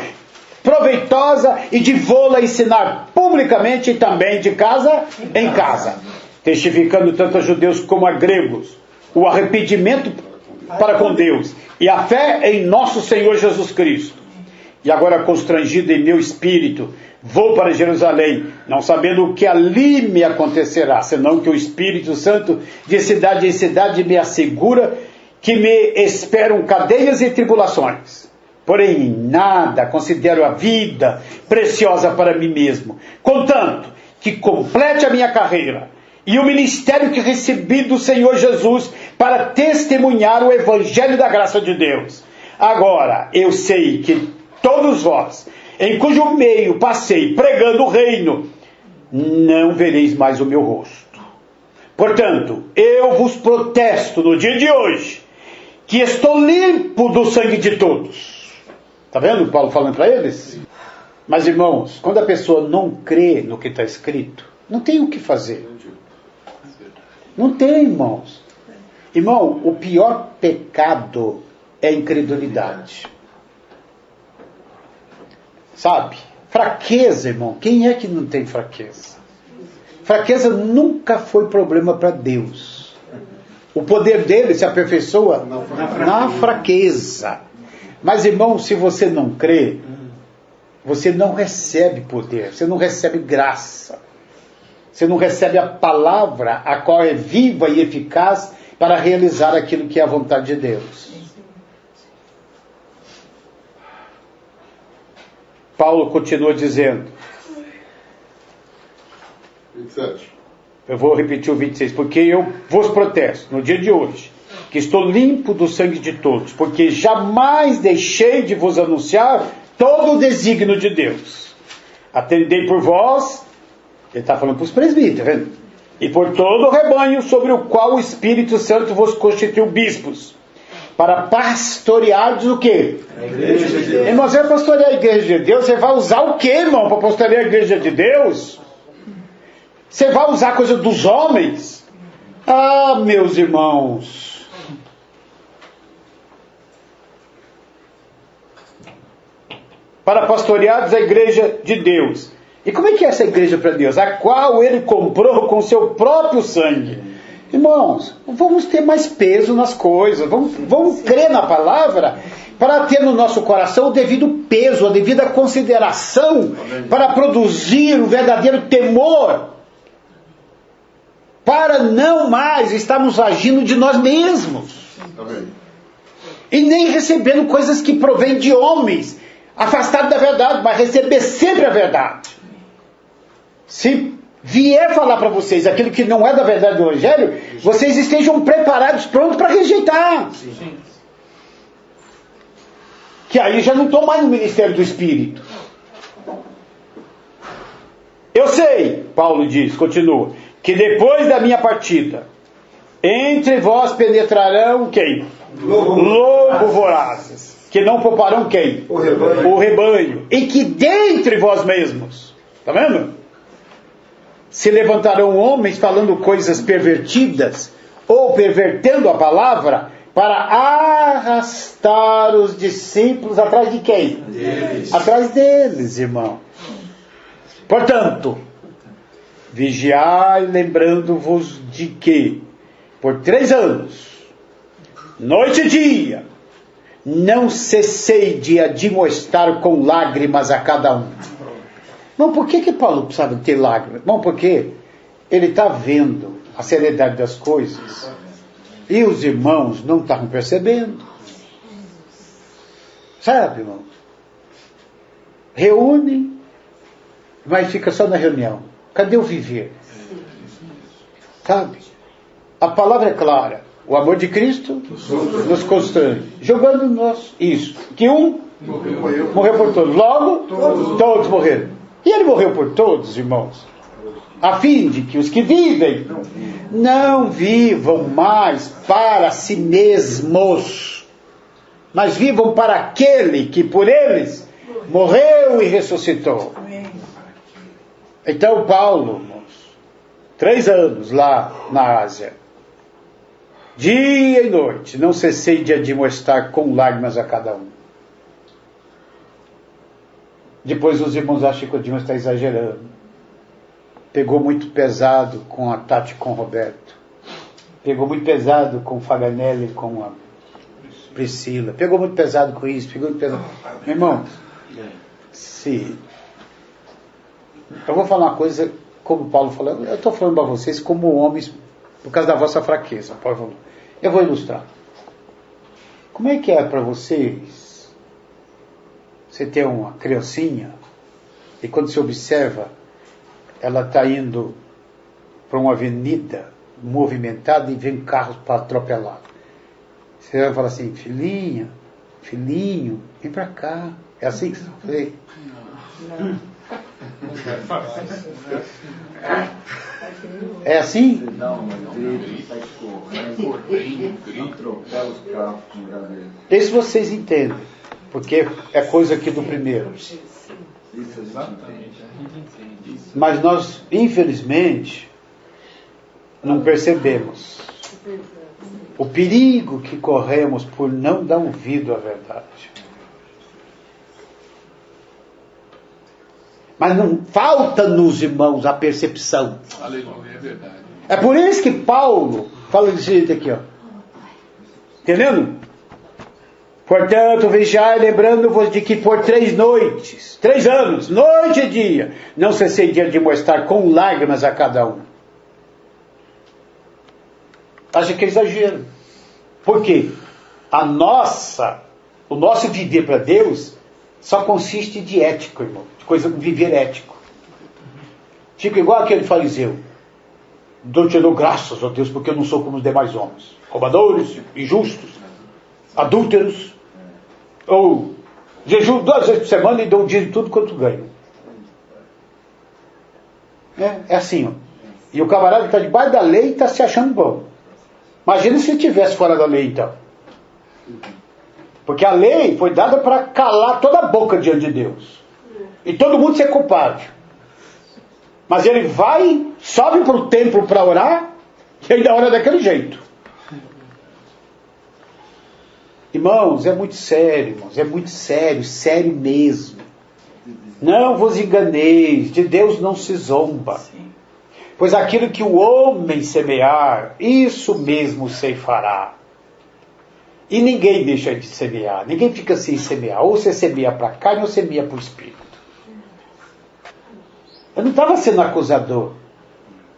proveitosa e de vô-la ensinar publicamente e também de casa em casa, testificando tanto a judeus como a gregos o arrependimento para com Deus e a fé em nosso Senhor Jesus Cristo. E agora, constrangido em meu espírito, vou para Jerusalém, não sabendo o que ali me acontecerá, senão que o Espírito Santo de cidade em cidade me assegura que me esperam cadeias e tribulações. Porém, em nada considero a vida preciosa para mim mesmo, contanto que complete a minha carreira e o ministério que recebi do Senhor Jesus para testemunhar o Evangelho da graça de Deus. Agora, eu sei que todos vós, em cujo meio passei pregando o reino, não vereis mais o meu rosto. Portanto, eu vos protesto no dia de hoje, que estou limpo do sangue de todos. Está vendo Paulo falando para eles? Mas, irmãos, quando a pessoa não crê no que está escrito, não tem o que fazer. Não tem, irmãos. Irmão, o pior pecado é a incredulidade. Sabe? Fraqueza, irmão. Quem é que não tem fraqueza? Fraqueza nunca foi problema para Deus. O poder dele se aperfeiçoa na fraqueza. Mas, irmão, se você não crê, você não recebe poder, você não recebe graça. Você não recebe a palavra, a qual é viva e eficaz para realizar aquilo que é a vontade de Deus. Paulo continua dizendo, 27. eu vou repetir o 26, porque eu vos protesto no dia de hoje, que estou limpo do sangue de todos, porque jamais deixei de vos anunciar todo o desígnio de Deus. Atendei por vós, ele está falando para os presbíteros, e por todo o rebanho sobre o qual o Espírito Santo vos constituiu bispos, para pastorear o quê? A igreja de Deus. Irmão, você vai pastorear a igreja de Deus, você vai usar o quê, irmão, para pastorear a igreja de Deus? Você vai usar coisa dos homens? Ah, meus irmãos. Para pastorear a igreja de Deus. E como é que é essa igreja para Deus? A qual ele comprou com seu próprio sangue. Irmãos, vamos ter mais peso nas coisas. Vamos crer na palavra para ter no nosso coração o devido peso, a devida consideração, para produzir o verdadeiro temor, para não mais estarmos agindo de nós mesmos. Amém. E nem recebendo coisas que provêm de homens, afastado da verdade, mas receber sempre a verdade. Se vier falar para vocês aquilo que não é da verdade do Evangelho, vocês estejam preparados, prontos para rejeitar. Sim. Que aí já não estou mais no ministério do Espírito. Eu sei, Paulo diz, continua, que depois da minha partida, entre vós penetrarão quem? Lobo vorazes, que não pouparão quem? O rebanho. E que dentre vós mesmos, está vendo? Se levantarão homens falando coisas pervertidas, ou pervertendo a palavra, para arrastar os discípulos atrás de quem? Deles. Atrás deles, irmão. Portanto, vigiai, lembrando-vos de que, por 3 anos, noite e dia, não cessei de admoestar com lágrimas a cada um. Não, por que Paulo precisava ter lágrimas? Não, porque ele está vendo a seriedade das coisas e os irmãos não estavam percebendo. Sabe, irmão? Reúnem, mas fica só na reunião. Cadê o viver? Sabe? A palavra é clara. O amor de Cristo nos constrange. Jogando nós isso. Que um morreu por todos. Logo, todos morreram. E ele morreu por todos, irmãos, a fim de que os que vivem não vivam mais para si mesmos, mas vivam para aquele que por eles morreu e ressuscitou. Então Paulo, irmãos, 3 anos lá na Ásia, dia e noite, não cessei de admoestar com lágrimas a cada um. Depois os irmãos acham que o Dimas está exagerando. Pegou muito pesado com a Tati e com o Roberto. Pegou muito pesado com o Faganelli e com a Priscila. Pegou muito pesado com isso. Pegou muito pesado. Meu irmão, Se eu vou falar uma coisa, como Paulo falou, eu estou falando para vocês como homens, por causa da vossa fraqueza. Paulo falou. Eu vou ilustrar. Como é que é para vocês? Você tem uma criancinha e quando você observa, ela está indo para uma avenida movimentada e vem carros para atropelar. Você vai falar assim, filhinho, vem para cá. É assim que você vai fazer? Não. É assim? Você dá uma grita, sai correndo, atropela os carros com gravidez. Isso vocês entendem, porque é coisa aqui do primeiro. Isso a gente entende. Mas nós, infelizmente, não percebemos o perigo que corremos por não dar ouvido à verdade. Mas não falta-nos, irmãos, a percepção. Aleluia, é verdade. É por isso que Paulo fala desse jeito aqui, ó. Entendendo? Portanto, vigiai, lembrando-vos de que por 3 noites, 3 anos, noite e dia, não cessei de mostrar com lágrimas a cada um. Acho que é exagero. Por quê? O nosso viver para Deus só consiste de ético, irmão. De coisa, viver ético. Fico igual aquele fariseu. Te dou graças a Deus porque eu não sou como os demais homens. Roubadores, injustos, adúlteros. Ou jejum 2 vezes por semana e dou o dia de tudo quanto ganho. É assim, ó. E o camarada está debaixo da lei e está se achando bom. Imagina se ele estivesse fora da lei, então. Porque a lei foi dada para calar toda a boca diante de Deus. E todo mundo ser culpado. Mas ele vai, sobe para o templo para orar, e ainda ora daquele jeito. Irmãos, é muito sério, irmãos. É muito sério, sério mesmo. Não vos enganeis, de Deus não se zomba. Pois aquilo que o homem semear, isso mesmo ceifará. E ninguém deixa de semear, ninguém fica sem semear. Ou você semeia para a carne ou semeia para o espírito. Eu não estava sendo acusador.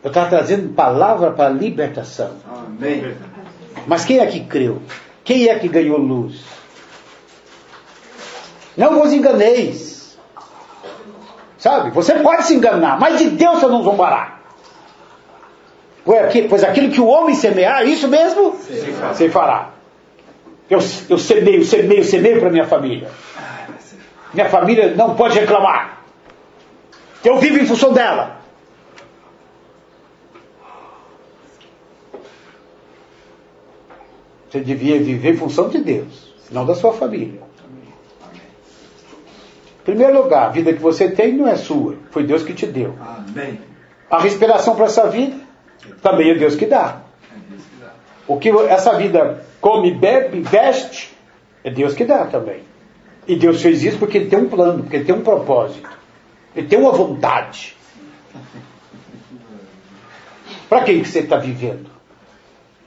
Eu estava trazendo palavra para a libertação. Amém. Mas quem é que creu? Quem é que ganhou luz? Não vos enganeis. Sabe? Você pode se enganar, mas de Deus você não zombará. Pois aquilo que o homem semear, isso mesmo você fará. Eu semeio para minha família. Minha família não pode reclamar. Eu vivo em função dela. Você devia viver em função de Deus, não da sua família. Em primeiro lugar, a vida que você tem não é sua, foi Deus que te deu. Amém. A respiração para essa vida também é Deus que dá. O que essa vida come, bebe, veste, é Deus que dá também. E Deus fez isso porque Ele tem um plano, porque Ele tem um propósito. Ele tem uma vontade. Para quem que você está vivendo?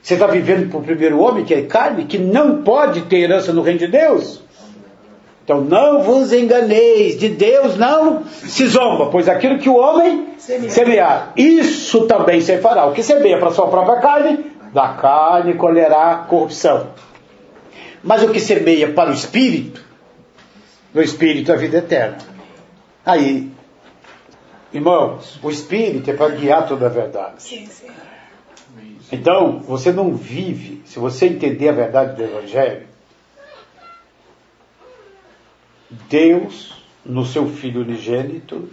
Você está vivendo para o primeiro homem, que é carne, que não pode ter herança no reino de Deus? Então não vos enganeis, de Deus não se zomba, pois aquilo que o homem semear, isso também se fará. O que semeia para a sua própria carne, da carne colherá corrupção. Mas o que semeia para o Espírito, do Espírito a vida eterna. Aí, irmãos, o Espírito é para guiar toda a verdade. Então, você não vive, se você entender a verdade do Evangelho, Deus, no seu Filho unigênito,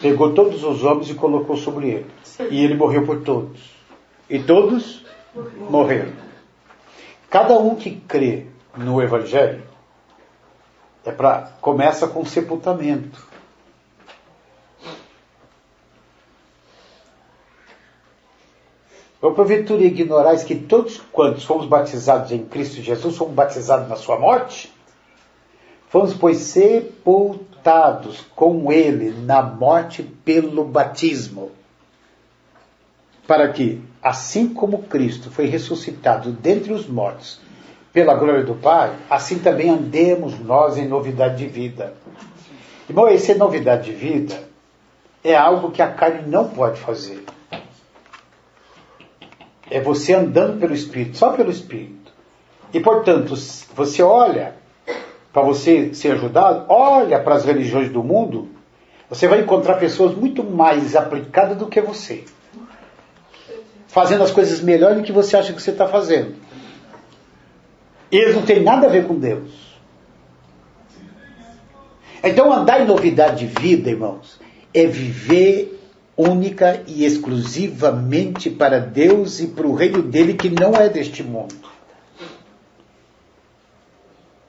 pegou todos os homens e colocou sobre ele. E ele morreu por todos. E todos morreram. Cada um que crê no Evangelho começa com sepultamento. Ou porventura ignorais que todos quantos fomos batizados em Cristo Jesus, fomos batizados na sua morte? Fomos, pois, sepultados com Ele na morte pelo batismo. Para que, assim como Cristo foi ressuscitado dentre os mortos, pela glória do Pai, assim também andemos nós em novidade de vida. Irmão, essa novidade de vida é algo que a carne não pode fazer. É você andando pelo Espírito, só pelo Espírito. E, portanto, você olha, para você ser ajudado, olha para as religiões do mundo, você vai encontrar pessoas muito mais aplicadas do que você. Fazendo as coisas melhor do que você acha que você está fazendo. E eles não têm nada a ver com Deus. Então, andar em novidade de vida, irmãos, é viver única e exclusivamente para Deus e para o reino dele, que não é deste mundo.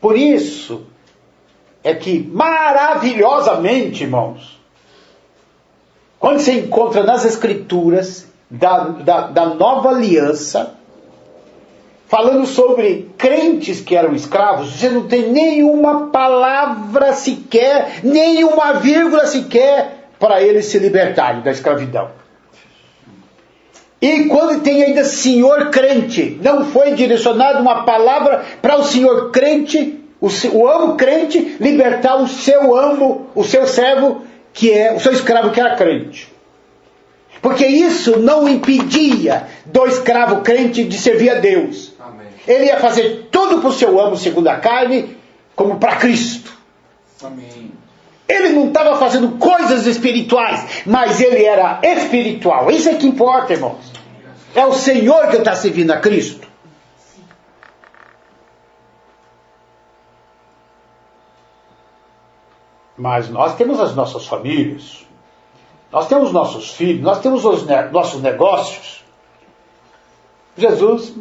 Por isso é que maravilhosamente, irmãos, quando você encontra nas Escrituras da nova aliança, falando sobre crentes que eram escravos, você não tem nenhuma palavra sequer, nenhuma vírgula sequer para eles se libertarem da escravidão. E quando tem ainda senhor crente, não foi direcionada uma palavra para o senhor crente, o amo crente, libertar o seu amo, o seu servo, que é o seu escravo que era crente. Porque isso não impedia do escravo crente de servir a Deus. Amém. Ele ia fazer tudo para o seu amo segundo a carne, como para Cristo. Amém. Ele não estava fazendo coisas espirituais, mas ele era espiritual. Isso é que importa, irmãos. É o Senhor que está servindo a Cristo. Mas nós temos as nossas famílias, nós temos nossos filhos, nós temos os nossos negócios. Jesus,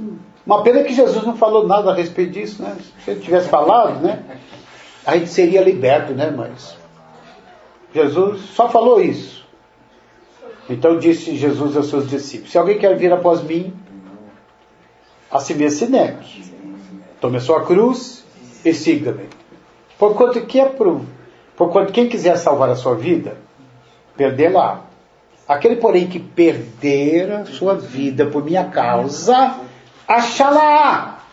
uma pena que Jesus não falou nada a respeito disso, né? Se ele tivesse falado, né? A gente seria liberto, né? Mas Jesus só falou isso. Então disse Jesus aos seus discípulos: se alguém quer vir após mim, a si mesmo se negue. Tome a sua cruz e siga-me. Porquanto quem quiser salvar a sua vida, perdê-la. Aquele, porém, que perder a sua vida por minha causa, achá-la.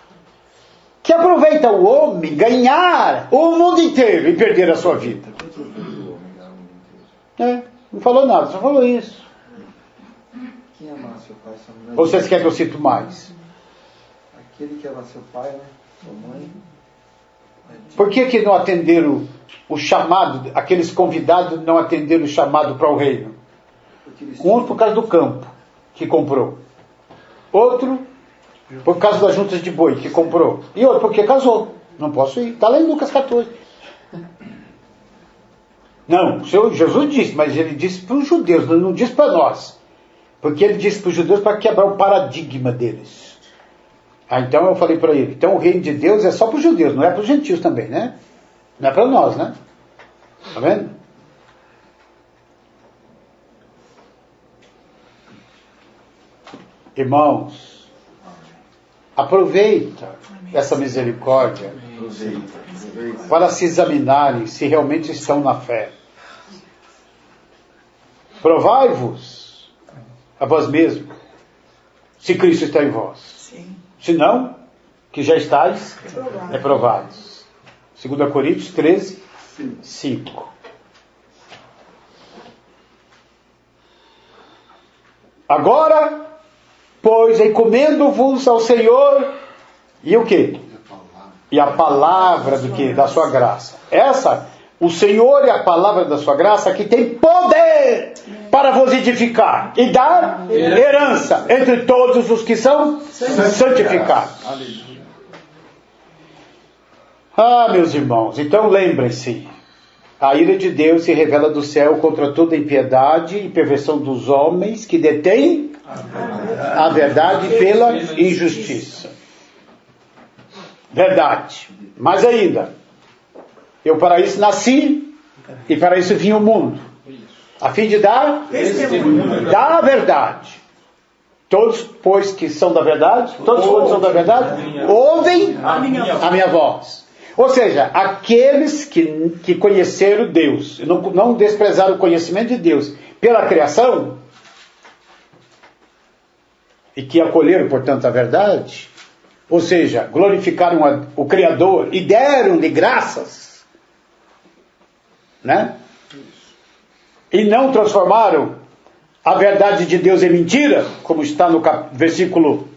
Que aproveita o homem ganhar o mundo inteiro e perder a sua vida. Não falou nada, só falou isso. Quem amar seu pai, sua mãe. Ou vocês querem que eu cito mais? Aquele que ama seu pai, né? Sua mãe. Por que não atenderam o chamado, aqueles convidados não atenderam o chamado para o reino? Um por causa do campo que comprou. Outro por causa das juntas de boi que comprou. E outro porque casou. Não posso ir. Está lá em Lucas 14. Não, o Senhor Jesus disse, mas ele disse para os judeus, não disse para nós. Porque ele disse para os judeus para quebrar o paradigma deles. Então eu falei para ele, então o reino de Deus é só para os judeus, não é para os gentios também, né? Não é para nós, né? Está vendo? Irmãos, aproveita essa misericórdia para se examinarem se realmente estão na fé. Provai-vos a vós mesmos se Cristo está em vós. Sim. Se não, que já estáis reprovados. 2 Coríntios 13, 5. Agora, pois, encomendo-vos ao Senhor e o quê? E a palavra do quê? Da sua graça. Essa, o Senhor e a palavra da sua graça que tem poder para vos edificar e dar herança entre todos os que são santificados. Ah, meus irmãos, então lembrem-se, a ira de Deus se revela do céu contra toda impiedade e perversão dos homens que detêm a verdade pela injustiça. Verdade. Mas ainda, eu para isso nasci e para isso vim ao mundo, a fim de dar a verdade. Todos, pois, que são da verdade, todos quantos são da verdade, ouvem a minha voz. Ou seja, aqueles que conheceram Deus, não desprezaram o conhecimento de Deus pela criação, e que acolheram, portanto, a verdade, ou seja, glorificaram o Criador e deram-lhe graças, né? E não transformaram a verdade de Deus em mentira, como está no versículo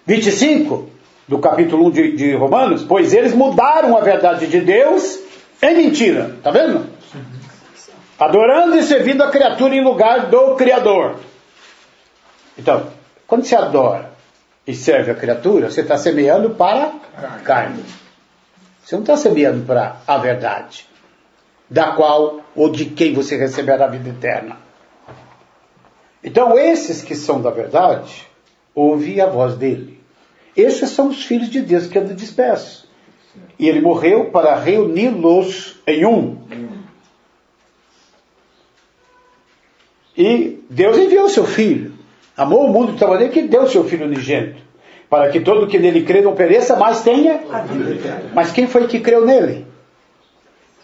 25 do capítulo 1 de Romanos, pois eles mudaram a verdade de Deus em mentira, está vendo? Adorando e servindo a criatura em lugar do Criador. Então, quando você adora e serve a criatura, você está semeando para a carne. Você não está semeando para a verdade, da qual ou de quem você receberá a vida eterna. Então, esses que são da verdade, ouvem a voz dele. Esses são os filhos de Deus que andam dispersos. E ele morreu para reuni-los em um. E Deus enviou o seu filho. Amou o mundo de tal maneira que deu o seu filho unigênito, para que todo que nele crê não pereça, mas tenha a vida eterna. Mas quem foi que creu nele?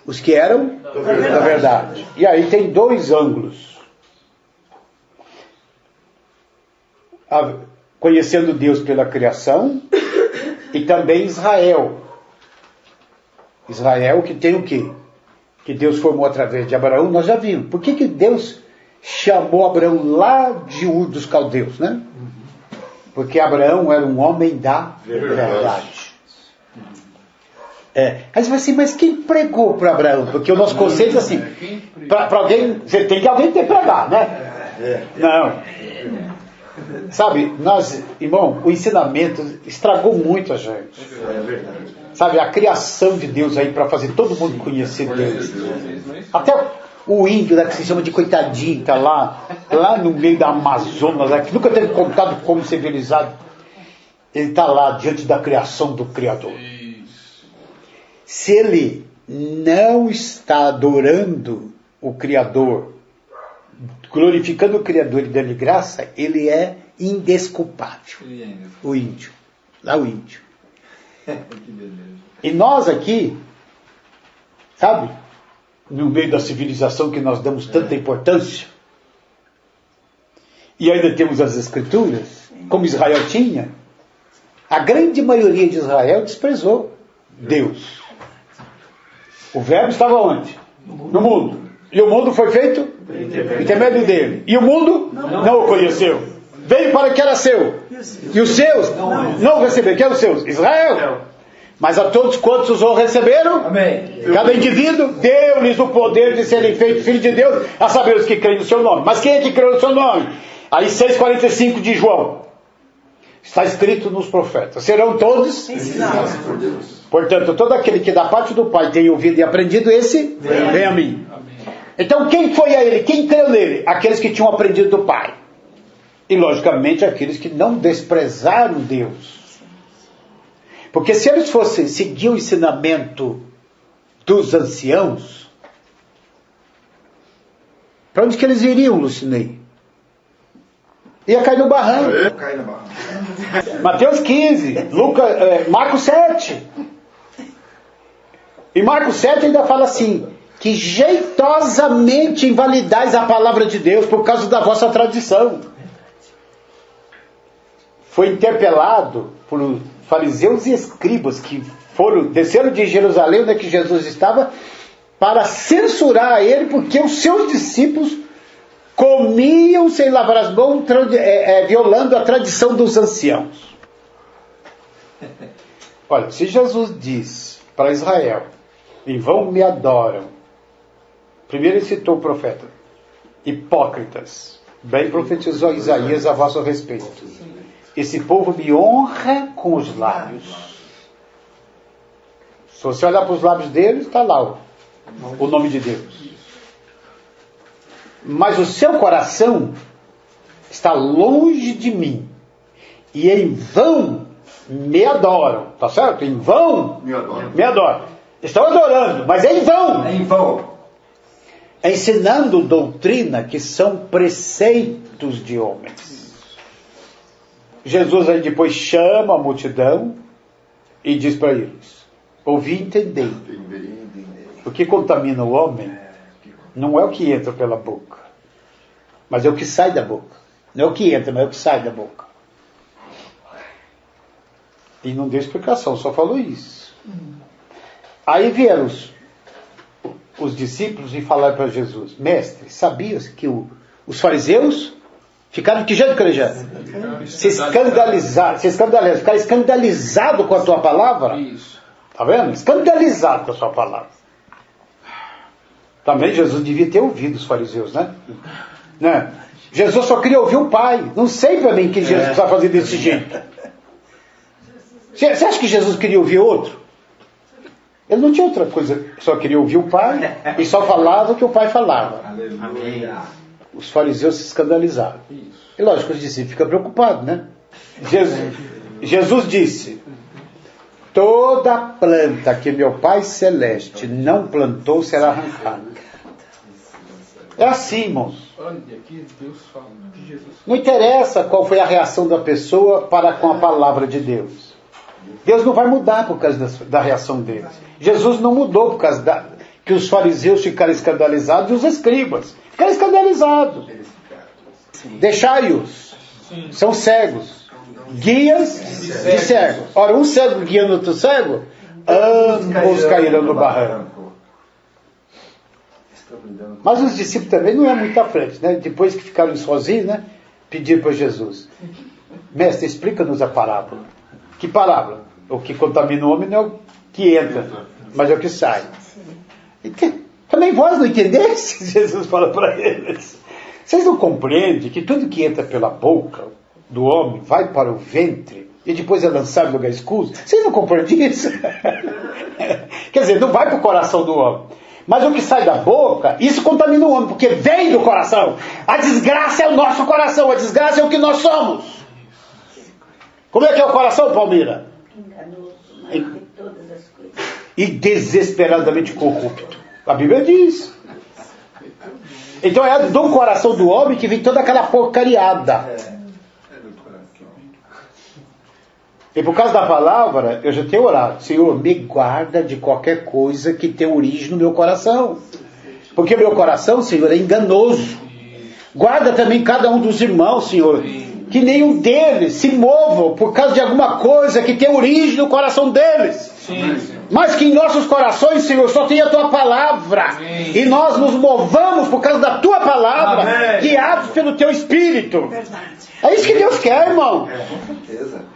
Os que eram da verdade. E aí tem dois ângulos. Conhecendo Deus pela criação e também Israel. Israel que tem o quê? Que Deus formou através de Abraão, nós já vimos. Por que Deus chamou Abraão lá de Ur dos Caldeus, né? Porque Abraão era um homem da verdade. Aí você vai assim, mas quem pregou para Abraão? Porque o nosso conceito é assim, para alguém, você tem que alguém ter pregado, né? Não. Sabe, nós, irmão, o ensinamento estragou muito a gente. Sabe, a criação de Deus aí para fazer todo mundo conhecer Deus. Até o índio, né, que se chama de coitadinho, tá lá no meio da Amazonas, né, que nunca teve contato como civilizado. Ele está lá diante da criação do Criador. Se ele não está adorando o Criador, glorificando o Criador e dando graça, ele é indesculpável. O índio. Lá o índio. E nós aqui, sabe, no meio da civilização que nós damos tanta importância, e ainda temos as Escrituras, como Israel tinha, a grande maioria de Israel desprezou Deus. O verbo estava onde? No mundo. E o mundo foi feito em intermédio dele. E o mundo não o conheceu. Veio para que era seu. E os seus não o receberam. Quem é os seus? Israel. Mas a todos quantos o receberam, amém. Cada indivíduo deu-lhes o poder de serem feitos filhos de Deus, a saber os que creem no seu nome. Mas quem é que creu no seu nome? Aí 6,45 de João. Está escrito nos profetas. Serão todos ensinados por Deus. Portanto, todo aquele que da parte do Pai tem ouvido e aprendido, esse vem a mim. Então, quem foi a ele? Quem creu nele? Aqueles que tinham aprendido do Pai. E, logicamente, aqueles que não desprezaram Deus. Porque se eles fossem seguir o ensinamento dos anciãos, para onde que eles iriam, Lucinei? Ia cair no barranco. Mateus 15, Marcos 7. E Marcos 7 ainda fala assim, que jeitosamente invalidais a palavra de Deus por causa da vossa tradição. Foi interpelado por fariseus e escribas que desceram de Jerusalém, onde é que Jesus estava, para censurar ele, porque os seus discípulos comiam sem lavar as mãos, violando a tradição dos anciãos. Olha, se Jesus diz para Israel, em vão me adoram, primeiro ele citou o profeta, hipócritas, bem profetizou Isaías a vosso respeito. Esse povo me honra com os lábios. Se você olhar para os lábios deles, está lá o nome de Deus. Mas o seu coração está longe de mim. E em vão me adoram. Tá certo? Em vão me adoram. Estão adorando, mas é em vão. É em vão. Ensinando doutrina que são preceitos de homens. Jesus aí depois chama a multidão e diz para eles: ouvi e entendei. O que contamina o homem não é o que entra pela boca, mas é o que sai da boca. Não é o que entra, mas é o que sai da boca. E não deu explicação, só falou isso. Aí vieram os discípulos e falaram para Jesus: mestre, sabias que os fariseus ficaram que jeito, crejando? Se escandalizaram, ficaram escandalizados com a tua palavra. Isso. Tá vendo? Escandalizado com a sua palavra. Também Jesus devia ter ouvido os fariseus, né? Jesus só queria ouvir o Pai. Não sei para mim que Jesus precisa fazer desse jeito. Você acha que Jesus queria ouvir outro? Ele não tinha outra coisa, só queria ouvir o Pai e só falava o que o Pai falava. Aleluia. Os fariseus se escandalizaram. E lógico, os discípulos ficam preocupados, né? Jesus disse: toda planta que meu Pai Celeste não plantou será arrancada. É assim, irmãos. Olha aqui, Deus fala que Jesus. Não interessa qual foi a reação da pessoa para com a palavra de Deus. Deus não vai mudar por causa da reação deles. Jesus não mudou por causa que os fariseus ficaram escandalizados e os escribas ficaram escandalizados. Deixai-os. São cegos. Guias de cegos. Ora, um cego guiando outro cego, ambos caíram no barranco. Mas os discípulos também não é muito à frente, né? Depois que ficaram sozinhos, né? Pediram para Jesus: mestre, explica-nos a parábola. Que parábola? O que contamina o homem não é o que entra, mas é o que sai. Também vós não entendesse? Jesus fala para eles. Vocês não compreendem que tudo que entra pela boca do homem vai para o ventre e depois é lançado em lugar escuro? Vocês não compreendem isso? Quer dizer, não vai para o coração do homem. Mas o que sai da boca, isso contamina o homem, porque vem do coração. A desgraça é o nosso coração, a desgraça é o que nós somos. Como é que é o coração, Palmira? Enganoso, mais de todas as coisas. E desesperadamente corrupto. A Bíblia diz. Então é do coração do homem que vem toda aquela porcariada. E por causa da palavra, eu já tenho orado: Senhor, me guarda de qualquer coisa que tenha origem no meu coração. Porque o meu coração, Senhor, é enganoso. Guarda também cada um dos irmãos, Senhor, que nenhum deles se mova por causa de alguma coisa que tem origem no coração deles. Mas que em nossos corações, Senhor, só tem a Tua palavra. E nós nos movamos por causa da Tua palavra, guiados pelo Teu Espírito. É isso que Deus quer, irmão. Com certeza.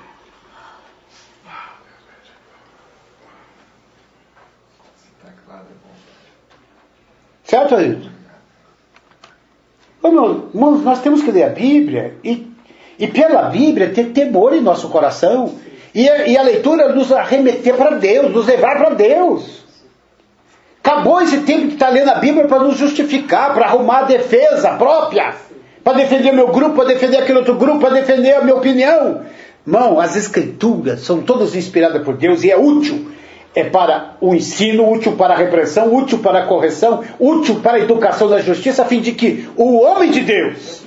Certo, aí? Irmãos, nós temos que ler a Bíblia e pela Bíblia ter temor em nosso coração e a leitura nos arremeter para Deus, nos levar para Deus. Acabou esse tempo de estar lendo a Bíblia para nos justificar, para arrumar a defesa própria, para defender o meu grupo, para defender aquele outro grupo, para defender a minha opinião. Irmão, as Escrituras são todas inspiradas por Deus e é útil. É para o ensino, útil para a repreensão, útil para a correção, útil para a educação da justiça, a fim de que o homem de Deus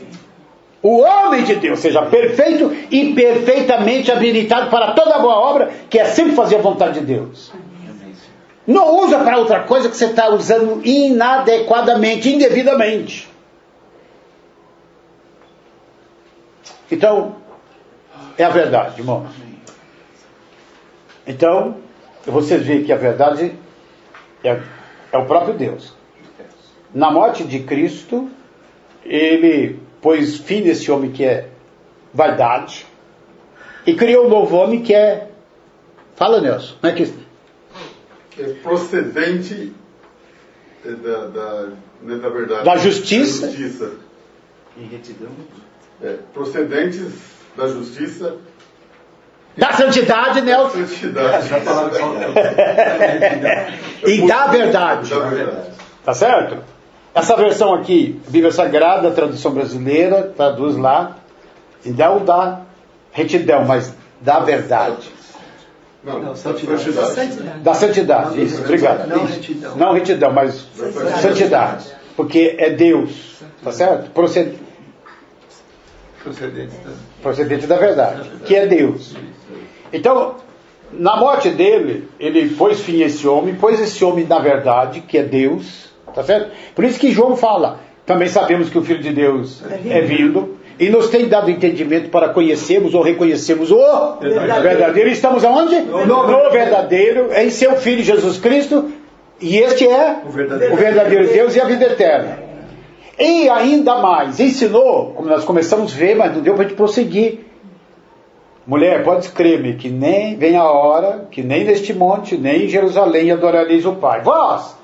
seja perfeito e perfeitamente habilitado para toda boa obra, que é sempre fazer a vontade de Deus. Não usa para outra coisa que você está usando inadequadamente, indevidamente. Então, é a verdade, irmãos. Então, vocês veem que a verdade é o próprio Deus. Na morte de Cristo, Ele pôs fim nesse homem que é vaidade e criou um novo homem que é... Fala, Nelson. Não é que... É procedente da verdade. Da justiça. E retidão. Procedentes da justiça. Da santidade, Nelson. Santidade. E da verdade. Da verdade. Tá certo? Essa versão aqui, Bíblia Sagrada, tradução brasileira, traduz lá, e não da retidão, mas da verdade. Não, santidade. Da santidade, isso, obrigado. Não Isso. retidão. Não retidão, mas santidade. Porque é Deus, tá certo? Procedente da verdade, que é Deus. Então, na morte dele, ele pôs fim a esse homem, pôs esse homem na verdade, que é Deus, tá certo? Por isso que João fala, também sabemos que o Filho de Deus é vindo, E nos tem dado entendimento para conhecermos ou reconhecermos o verdadeiro. Estamos aonde? No verdadeiro, em seu Filho Jesus Cristo. E este é o verdadeiro Deus e a vida eterna. E ainda mais, ensinou, como nós começamos a ver, mas não deu para a gente prosseguir. Mulher, pode crer-me que nem vem a hora, que nem neste monte, nem em Jerusalém adorareis o Pai. Vós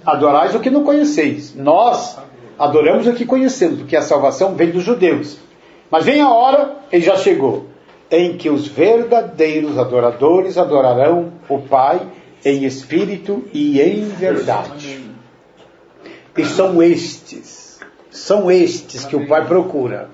adorais o que não conheceis. Nós adoramos o que conhecemos, porque a salvação vem dos judeus. Mas vem a hora, e já chegou, em que os verdadeiros adoradores adorarão o Pai em espírito e em verdade. E são estes que o Pai procura.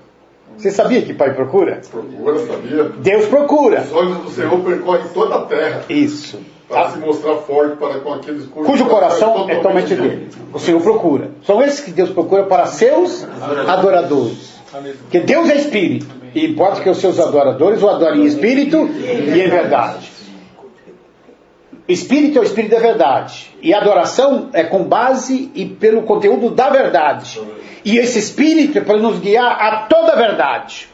Você sabia que o Pai procura? Procura, sabia? Deus procura. Os olhos do Senhor percorrem toda a terra. Isso. Para se mostrar forte para com aqueles cujo coração é totalmente dele. O Senhor procura. São esses que Deus procura para seus adoradores. Porque Deus é espírito. E importa que os seus adoradores o adorem em espírito e em verdade. Espírito é o espírito da verdade. E adoração é com base e pelo conteúdo da verdade. E esse espírito é para nos guiar a toda a verdade.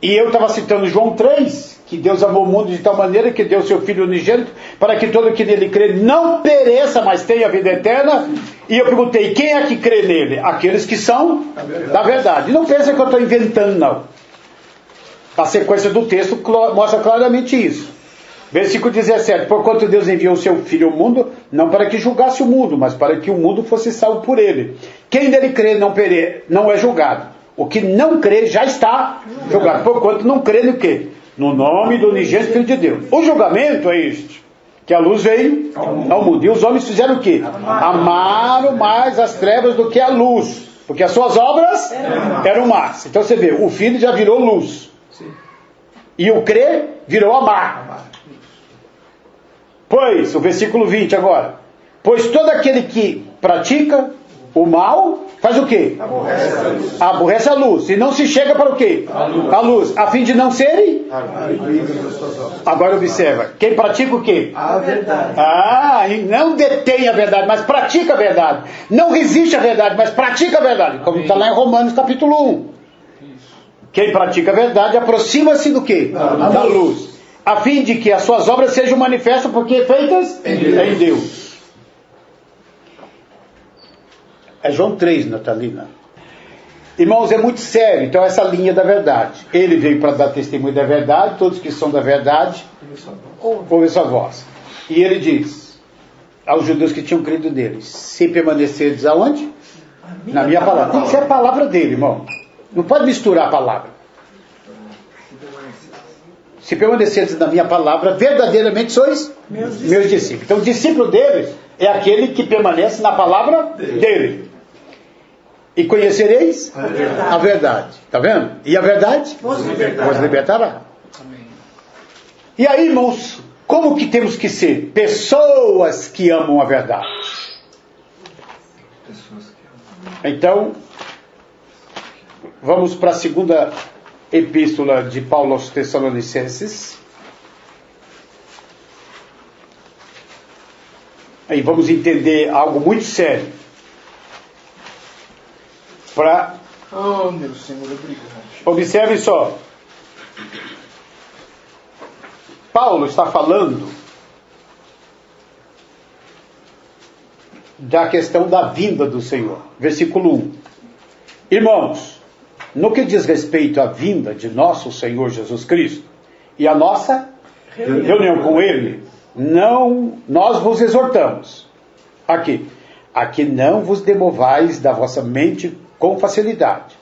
E eu estava citando João 3, que Deus amou o mundo de tal maneira que deu seu Filho unigênito, para que todo que nele crê não pereça, mas tenha a vida eterna. E eu perguntei, quem é que crê nele? Aqueles que são da verdade. E não pensa que eu estou inventando, não. A sequência do texto mostra claramente isso. Versículo 17, porquanto Deus enviou o seu Filho ao mundo, não para que julgasse o mundo, mas para que o mundo fosse salvo por ele. Quem nele crê não é julgado. O que não crê já está julgado, porquanto não crê no quê? No nome do unigênito Filho de Deus. O julgamento é este, que a luz veio ao mundo. E os homens fizeram o quê? Amaram mais as trevas do que a luz, porque as suas obras eram más. Então você vê, o Filho já virou luz. E o crer virou amar. Pois, o versículo 20 agora. Pois todo aquele que pratica o mal, faz o quê? Aborrece a luz. E não se chega para o quê? A luz. A fim de não serem? Agora observa. Quem pratica o quê? A verdade. E não detém a verdade, mas pratica a verdade. Não resiste à verdade, mas pratica a verdade. Como está lá em Romanos capítulo 1. Quem pratica a verdade aproxima-se do quê? Da luz. A fim de que as suas obras sejam manifestas, porque feitas em Deus. É João 3, Natalina. Irmãos, é muito sério. Então essa linha da verdade. Ele veio para dar testemunho da verdade. Todos que são da verdade ouvem sua voz. E ele diz aos judeus que tinham crido nele: se permanecerdes aonde? Na minha palavra. Tem que ser a palavra dele, irmão. Não pode misturar a palavra. Se permanecerdes na minha palavra, verdadeiramente sois meus discípulos. Então o discípulo deles é aquele que permanece na palavra dele. E conhecereis a verdade. Está vendo? E a verdade vos libertará. E aí, irmãos, como que temos que ser? Pessoas que amam a verdade. Então, vamos para a segunda epístola de Paulo aos Tessalonicenses. Aí vamos entender algo muito sério. Oh, meu Senhor, obrigado. Observe só. Paulo está falando da questão da vinda do Senhor. Versículo 1. Irmãos, no que diz respeito à vinda de nosso Senhor Jesus Cristo e a nossa reunião com Ele, nós vos exortamos a que não vos demovais da vossa mente com facilidade,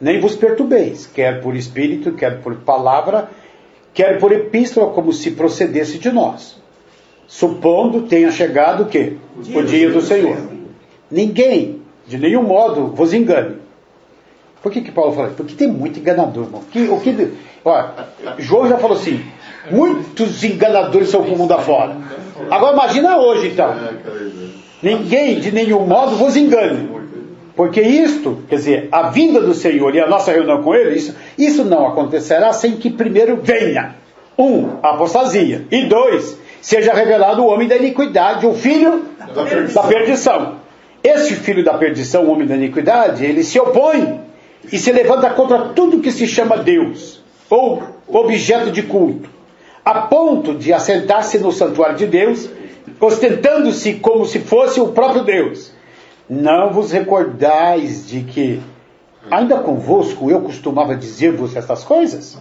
nem vos perturbeis, quer por espírito, quer por palavra, quer por epístola, como se procedesse de nós, supondo tenha chegado o quê? O dia do Senhor. Ninguém, de nenhum modo, vos engane. Por que Paulo fala? Porque tem muito enganador, irmão. João já falou assim: muitos enganadores são para o mundo afora. Agora imagina hoje, então. Ninguém, de nenhum modo, vos engane. Porque isto, quer dizer, a vinda do Senhor e a nossa reunião com Ele, isso não acontecerá sem que primeiro venha, 1, a apostasia, e 2, seja revelado o homem da iniquidade, o filho da perdição. Esse filho da perdição, o homem da iniquidade, ele se opõe e se levanta contra tudo que se chama Deus, ou objeto de culto, a ponto de assentar-se no santuário de Deus, ostentando-se como se fosse o próprio Deus. Não vos recordais de que, ainda convosco, eu costumava dizer-vos estas coisas?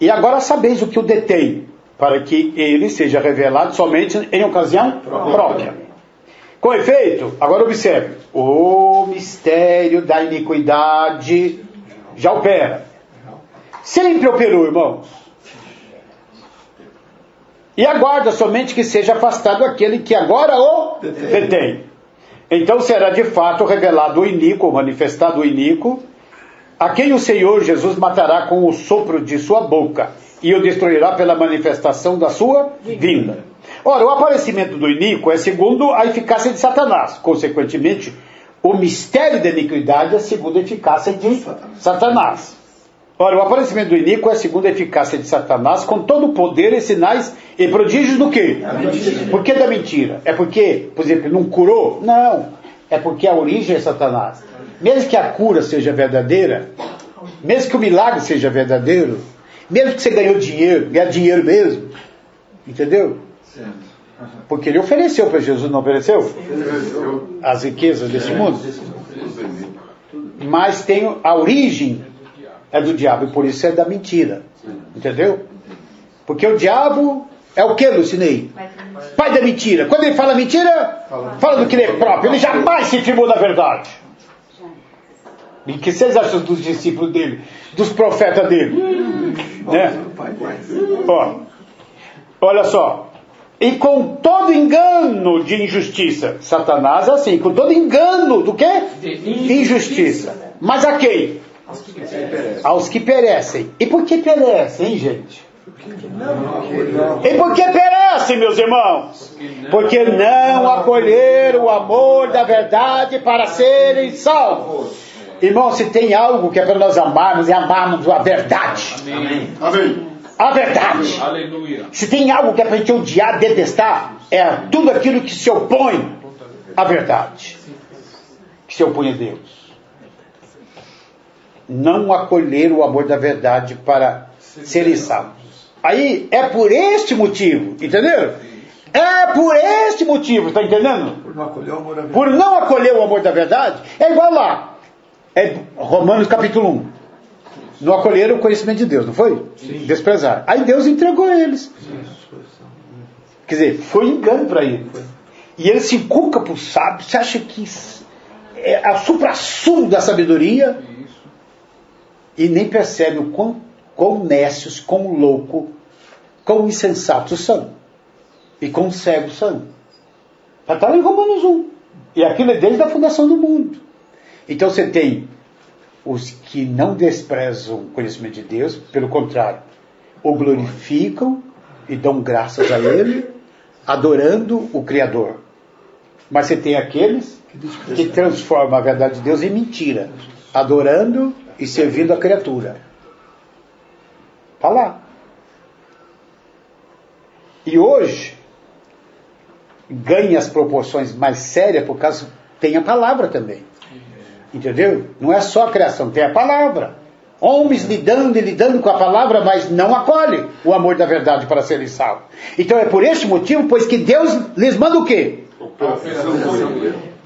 E agora sabeis o que o detém, para que ele seja revelado somente em ocasião própria. Com efeito, agora observe, o mistério da iniquidade já opera. Sempre operou, irmãos. E aguarda somente que seja afastado aquele que agora o detém. Então será de fato revelado o iníquo, manifestado o iníquo, a quem o Senhor Jesus matará com o sopro de sua boca e o destruirá pela manifestação da sua vinda. Ora, o aparecimento do iníquo é segundo a eficácia de Satanás. Consequentemente, o mistério da iniquidade é segundo a eficácia de Satanás. Ora, o aparecimento do iníquo é segundo a eficácia de Satanás, com todo o poder e sinais e prodígios do quê? Por que da mentira? É porque, por exemplo, não curou? Não. É porque a origem é Satanás. Mesmo que a cura seja verdadeira, mesmo que o milagre seja verdadeiro, mesmo que você ganhou dinheiro, ganhar dinheiro mesmo, entendeu? Porque ele ofereceu para Jesus, não ofereceu? As riquezas desse mundo. Mas tem a origem é do diabo, e por isso é da mentira. Entendeu? Porque o diabo é o que, Lucinei? Pai da mentira. Quando ele fala mentira, fala do que ele é próprio. Ele jamais se firmou na verdade. E o que vocês acham dos discípulos dele? Dos profetas dele? Né? Ó, olha só. E com todo engano de injustiça. Satanás é assim, com todo engano do quê? Injustiça. Mas a quem? Aos que perecem. E por que perecem, hein, gente? E por que perecem, meus irmãos? Porque não acolheram o amor da verdade para serem salvos. Irmão, se tem algo que é para nós amarmos, é amarmos a verdade. Amém. A verdade. Aleluia. Se tem algo que é para a gente odiar, detestar, é tudo aquilo que se opõe à verdade. Que se opõe a Deus. Não acolher o amor da verdade para serem salvos. Aí é por este motivo, entenderam? É por este motivo, está entendendo? Por não acolher o amor da verdade. Por não acolher o amor da verdade, é igual lá. É Romanos capítulo 1. Não acolheram o conhecimento de Deus, não foi? Sim. Desprezar. Aí Deus entregou eles. Sim. Quer dizer, foi engano para eles. E ele se inculca para o sábio. Você acha que é a supra-sumo da sabedoria? E nem percebe o quão nécios, quão louco, quão insensatos são. E quão cegos são. Já está lá em Romanos 1. E aquilo é desde a fundação do mundo. Então você tem os que não desprezam o conhecimento de Deus, pelo contrário, o glorificam e dão graças a Ele, adorando o Criador. Mas você tem aqueles que transformam a verdade de Deus em mentira, adorando e servindo a criatura. Está lá. E hoje ganha as proporções mais sérias por causa tem a palavra também. Entendeu? Não é só a criação, tem a palavra. Homens lidando e lidando com a palavra, mas não acolhem o amor da verdade para serem salvos. Então é por este motivo, pois que Deus lhes manda o quê?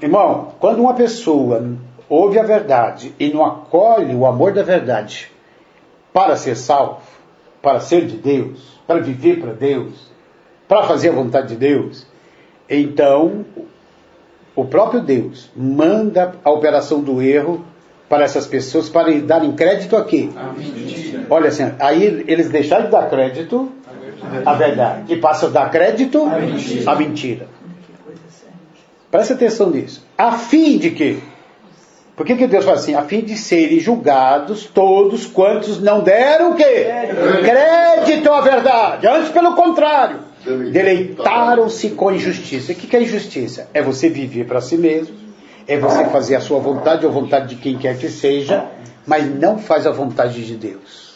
Irmão, quando uma pessoa ouve a verdade e não acolhe o amor da verdade para ser salvo, para ser de Deus, para viver para Deus, para fazer a vontade de Deus, então o próprio Deus manda a operação do erro para essas pessoas para darem crédito a quê? Olha assim, aí eles deixaram de dar crédito à verdade e passam a dar crédito à mentira. Presta atenção nisso. A fim de quê? Por que Deus faz assim? A fim de serem julgados todos quantos não deram o quê? Crédito à verdade. Antes, pelo contrário, deleitaram-se com a injustiça. O que é injustiça? É você viver para si mesmo, é você fazer a sua vontade ou a vontade de quem quer que seja, mas não faz a vontade de Deus.